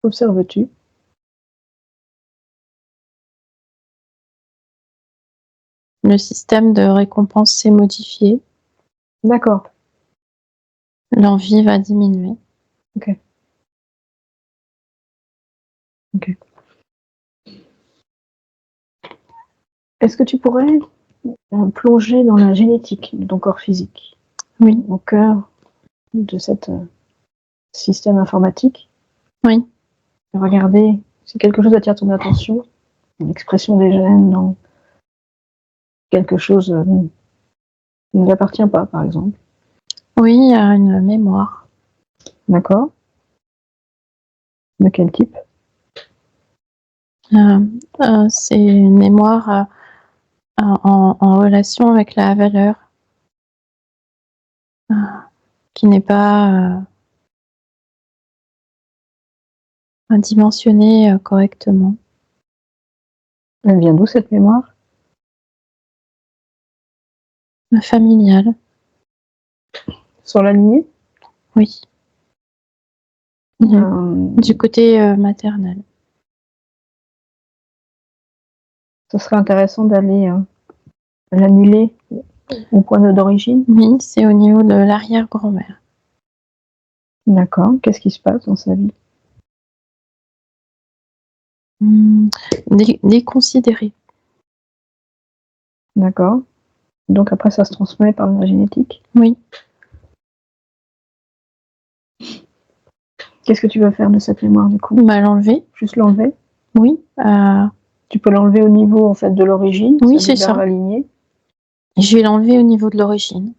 qu'observes-tu? Le système de récompense s'est modifié. D'accord. l'envie va diminuer. Ok. Est-ce que tu pourrais plonger dans la génétique de ton corps physique, Oui, au cœur de cet système informatique, oui. et regarder si quelque chose attire ton attention, l'expression des gènes dans quelque chose qui ne nous appartient pas, par exemple. Oui, il y a une mémoire. D'accord. De quel type? C'est une mémoire en relation avec la valeur, qui n'est pas dimensionnée correctement. Elle vient d'où, cette mémoire? Familiale, Sur la lignée? oui. Euh, Du côté maternel. Ce serait intéressant d'aller l'annuler au point d'origine. Oui, c'est au niveau de l'arrière-grand-mère. D'accord. Qu'est-ce qui se passe dans sa vie? Déconsidérée. D'accord. Donc après, ça se transmet par la génétique. Oui. Qu'est-ce que tu veux faire de cette mémoire, du coup? L'enlever. Juste l'enlever? Oui. Tu peux l'enlever au niveau, en fait, de l'origine. Oui, c'est ça. La lignée. Je vais l'enlever au niveau de l'origine.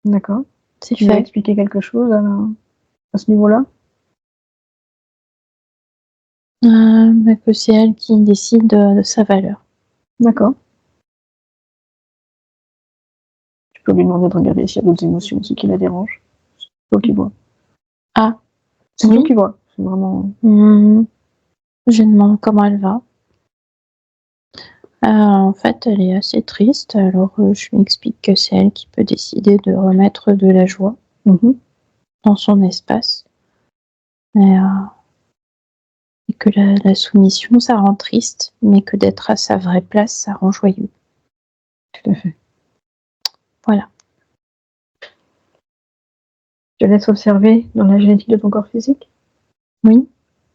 D'accord. C'est Tu veux fait. expliquer quelque chose à ce niveau-là? Que c'est elle qui décide de sa valeur. D'accord. Tu peux lui demander de regarder s'il y a d'autres émotions, ce qui la dérange. C'est toi qui vois. Ah. C'est Oui. toi qui vois. C'est vraiment... Je demande comment elle va. En fait, elle est assez triste, alors je lui explique que c'est elle qui peut décider de remettre de la joie dans son espace. Et que la soumission, ça rend triste, mais que d'être à sa vraie place, ça rend joyeux. Tout à fait. Voilà. Je laisse observer dans la génétique de ton corps physique? Oui.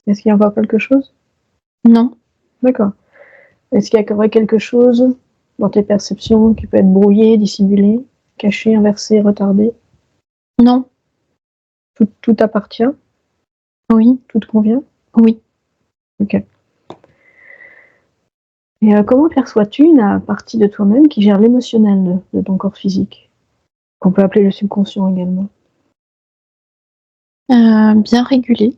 Est-ce qu'il y a encore quelque chose? Non. D'accord. Est-ce qu'il y a quelque chose dans tes perceptions qui peut être brouillé, dissimulé, caché, inversé, retardé? Non. Tout t'appartient? Oui. Tout te convient? Oui. Ok. Et comment perçois-tu la partie de toi-même qui gère l'émotionnel de ton corps physique, qu'on peut appeler le subconscient également? Bien régulé.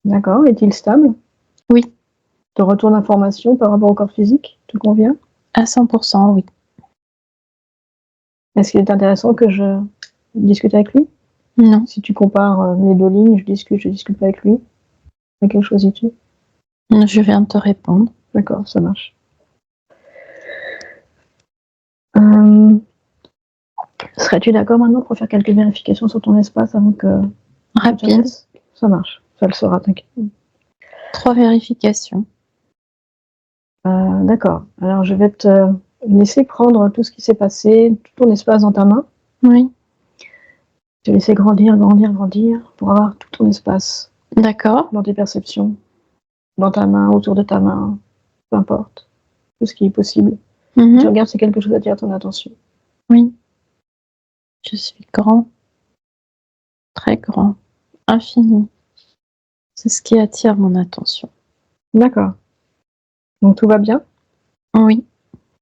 D'accord. Est-il stable? Oui. Ton retour d'information par rapport au corps physique te convient? À 100%, oui. Est-ce qu'il est intéressant que je discute avec lui? Non. Si tu compares les deux lignes, je discute pas avec lui. Laquelle choisis-tu? Je viens de te répondre. D'accord, ça marche. Serais-tu d'accord maintenant pour faire quelques vérifications sur ton espace avant que je te Rapide. laisse? Ça marche, ça le sera, t'inquiète. 3 vérifications. D'accord. Alors je vais te laisser prendre tout ce qui s'est passé, tout ton espace dans ta main. Oui. Te laisser grandir, grandir, grandir pour avoir tout ton espace D'accord. dans tes perceptions, dans ta main, autour de ta main, peu importe, tout ce qui est possible. Tu regardes si quelque chose attire ton attention. Oui. Je suis grand, très grand, infini. C'est ce qui attire mon attention. D'accord. Donc tout va bien? Oui.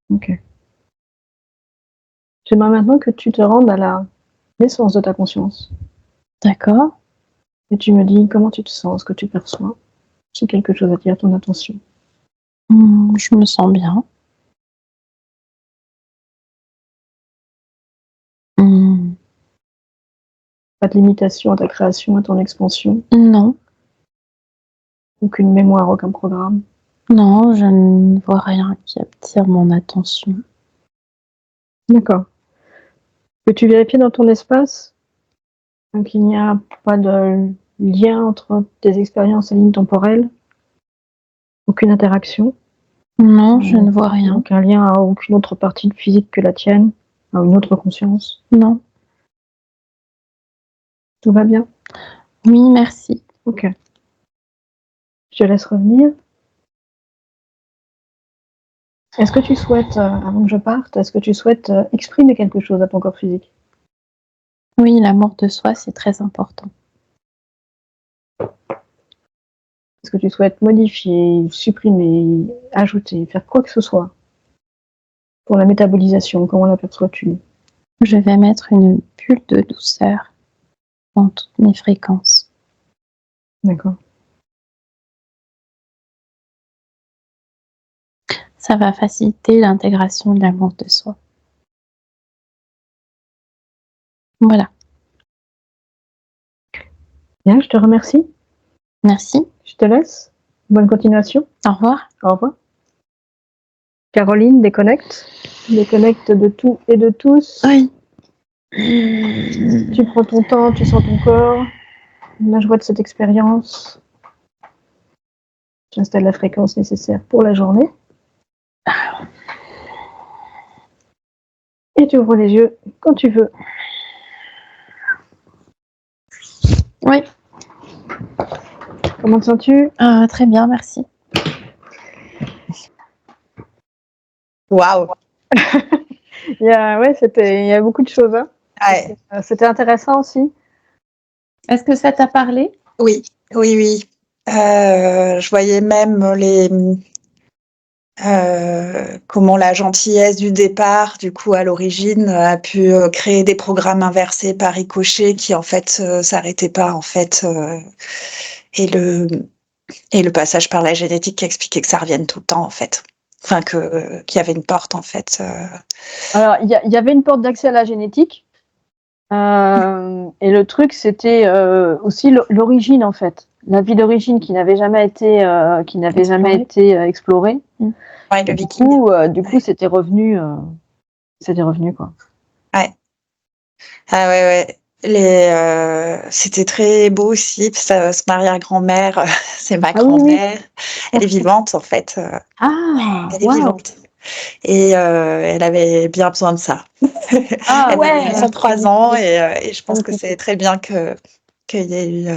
Ok. J'aimerais maintenant que tu te rendes à la naissance de ta conscience. D'accord. Et tu me dis comment tu te sens, ce que tu perçois, si quelque chose attire ton attention. Je me sens bien. Pas de limitation à ta création, à ton expansion? Non. Aucune mémoire, aucun programme? Non, je ne vois rien qui attire mon attention. D'accord. Peux-tu vérifier dans ton espace qu'il n'y a pas de lien entre tes expériences et lignes temporelles? Aucune interaction? Non, je ne vois rien. Aucun lien à aucune autre partie physique que la tienne, à une autre conscience? Non. Tout va bien? Oui, merci. Ok. Je te laisse revenir. Est-ce que tu souhaites, avant que je parte, exprimer quelque chose à ton corps physique? Oui, l'amour de soi, c'est très important. Est-ce que tu souhaites modifier, supprimer, ajouter, faire quoi que ce soit pour la métabolisation? Comment l'aperçois-tu? Je vais mettre une bulle de douceur dans toutes mes fréquences. D'accord. Ça va faciliter l'intégration de l'amour de soi. Voilà. Bien, je te remercie. Merci. Je te laisse. Bonne continuation. Au revoir. Au revoir. Caroline, déconnecte. Déconnecte de tout et de tous. Oui. Tu prends ton temps, tu sens ton corps. La joie de cette expérience. Tu installes la fréquence nécessaire pour la journée. Et tu ouvres les yeux quand tu veux. Oui. Comment te sens-tu? Très bien, merci. Waouh! Il y a beaucoup de choses. Hein. Ouais. C'était intéressant aussi. Est-ce que ça t'a parlé? Oui. Je voyais même comment la gentillesse du départ, du coup, à l'origine, a pu créer des programmes inversés par ricochet qui, en fait, s'arrêtaient pas, en fait. Et le passage par la génétique qui expliquait que ça revienne tout le temps, en fait. Enfin, qu'il y avait une porte, en fait. Alors, il y avait une porte d'accès à la génétique. Et le truc, c'était aussi l'origine, en fait. La vie d'origine qui n'avait jamais été, explorée. Ouais, le viking. Du coup, c'était revenu, quoi. Ouais. Ah ouais. C'était très beau aussi. Sa arrière-grand-mère, c'est ma grand-mère. Oui. Elle est vivante, en fait. Elle est vivante. Et elle avait bien besoin de ça. Ah, elle avait 103 ans et je pense Ok. que c'est très bien qu'il y ait eu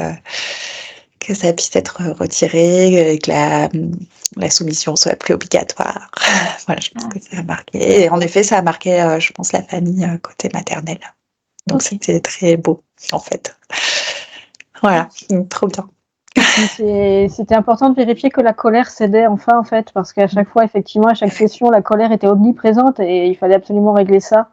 que ça puisse être retiré et que la soumission soit plus obligatoire. Voilà, je pense que ça a marqué. Et en effet, ça a marqué, je pense, la famille côté maternel. Donc c'était très beau, en fait. Voilà, trop bien. C'était important de vérifier que la colère cédait enfin, en fait, parce qu'à chaque fois, effectivement, à chaque session, la colère était omniprésente et il fallait absolument régler ça.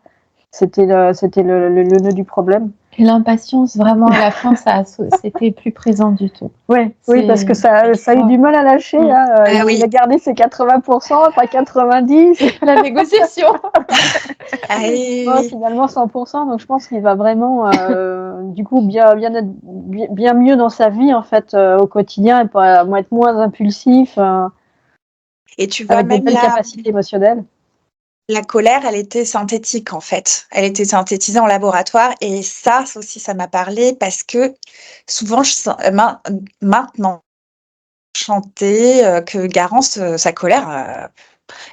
C'était le nœud du problème. Et l'impatience, vraiment, à la fin, c'était plus présent du tout. Oui, parce que ça a eu du mal à lâcher. Hein. Il a gardé ses 80%, pas 90%. La négociation. Finalement 100%. Donc je pense qu'il va vraiment, du coup, bien mieux dans sa vie en fait au quotidien et pour être moins impulsif. Et tu vois, avec même des belles capacités émotionnelles. La colère, elle était synthétique en fait. Elle était synthétisée en laboratoire et ça aussi, ça m'a parlé parce que souvent, maintenant, chanter que Garance, sa colère,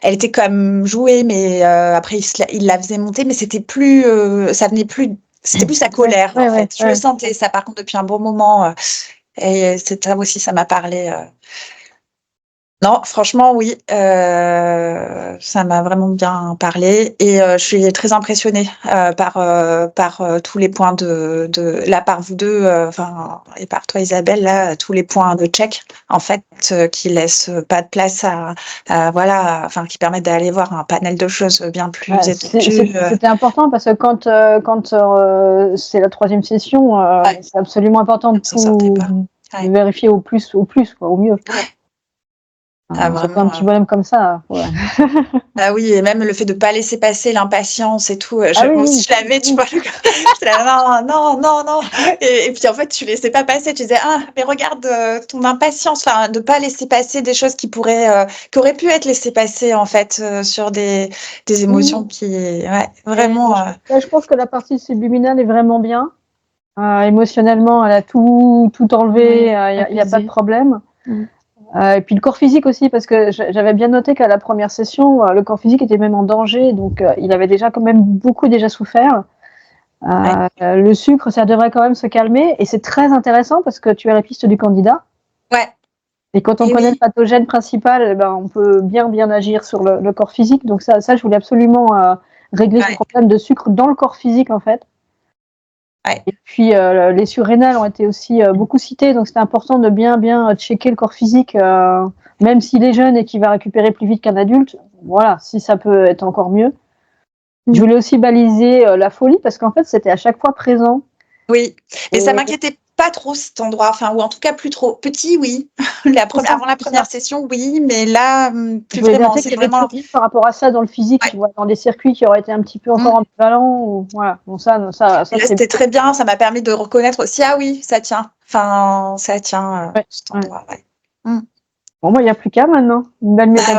elle était comme jouée, mais après il la faisait monter, mais c'était plus, ça venait plus, c'était plus sa colère en fait. Je le sentais ça par contre depuis un bon moment et ça aussi, ça m'a parlé. Non, franchement, oui, ça m'a vraiment bien parlé et je suis très impressionnée par tous les points là par vous deux, enfin et par toi Isabelle là, tous les points de check en fait qui laissent pas de place à voilà, enfin qui permettent d'aller voir un panel de choses bien plus étendues. C'était important parce que quand c'est la 3e session, c'est absolument important de vérifier au plus quoi, au mieux. Surtout un petit bonhomme comme ça. Ouais. Ah oui, et même le fait de pas laisser passer l'impatience et tout. Moi aussi, je l'avais, tu vois. J'étais là, non. Et puis en fait, tu laissais pas passer. Tu disais, mais regarde ton impatience, enfin, de pas laisser passer des choses qui auraient pu être laissées passer en fait sur des émotions qui, vraiment. Là, je pense que la partie subliminale est vraiment bien. Émotionnellement, elle a tout enlevé. Il n'y a pas de problème. Et puis le corps physique aussi, parce que j'avais bien noté qu'à la première session, le corps physique était même en danger, donc il avait déjà quand même beaucoup souffert. Le sucre, ça devrait quand même se calmer. Et c'est très intéressant parce que tu as la piste du candida. Ouais. Et quand on connaît le pathogène principal, on peut bien agir sur le corps physique. Donc ça je voulais absolument régler ce problème de sucre dans le corps physique, en fait. Ouais. Et puis, les surrénales ont été aussi beaucoup cités. Donc, c'était important de bien checker le corps physique, même s'il est jeune et qu'il va récupérer plus vite qu'un adulte. Voilà, si ça peut être encore mieux. Je voulais aussi baliser la folie parce qu'en fait, c'était à chaque fois présent. Oui, et ça m'inquiétait pas trop cet endroit, enfin, ou en tout cas plus trop. Petit, oui. Avant la première session, oui, mais là, plus vraiment. C'est vraiment par rapport à ça dans le physique, tu vois, dans des circuits qui auraient été un petit peu encore ambivalents. Ou, voilà. Bon, ça c'était très bien. Ça m'a permis de reconnaître aussi, ah oui, ça tient. Enfin, ça tient cet endroit. Bon, moi, il n'y a plus qu'à maintenant. Une belle méthode.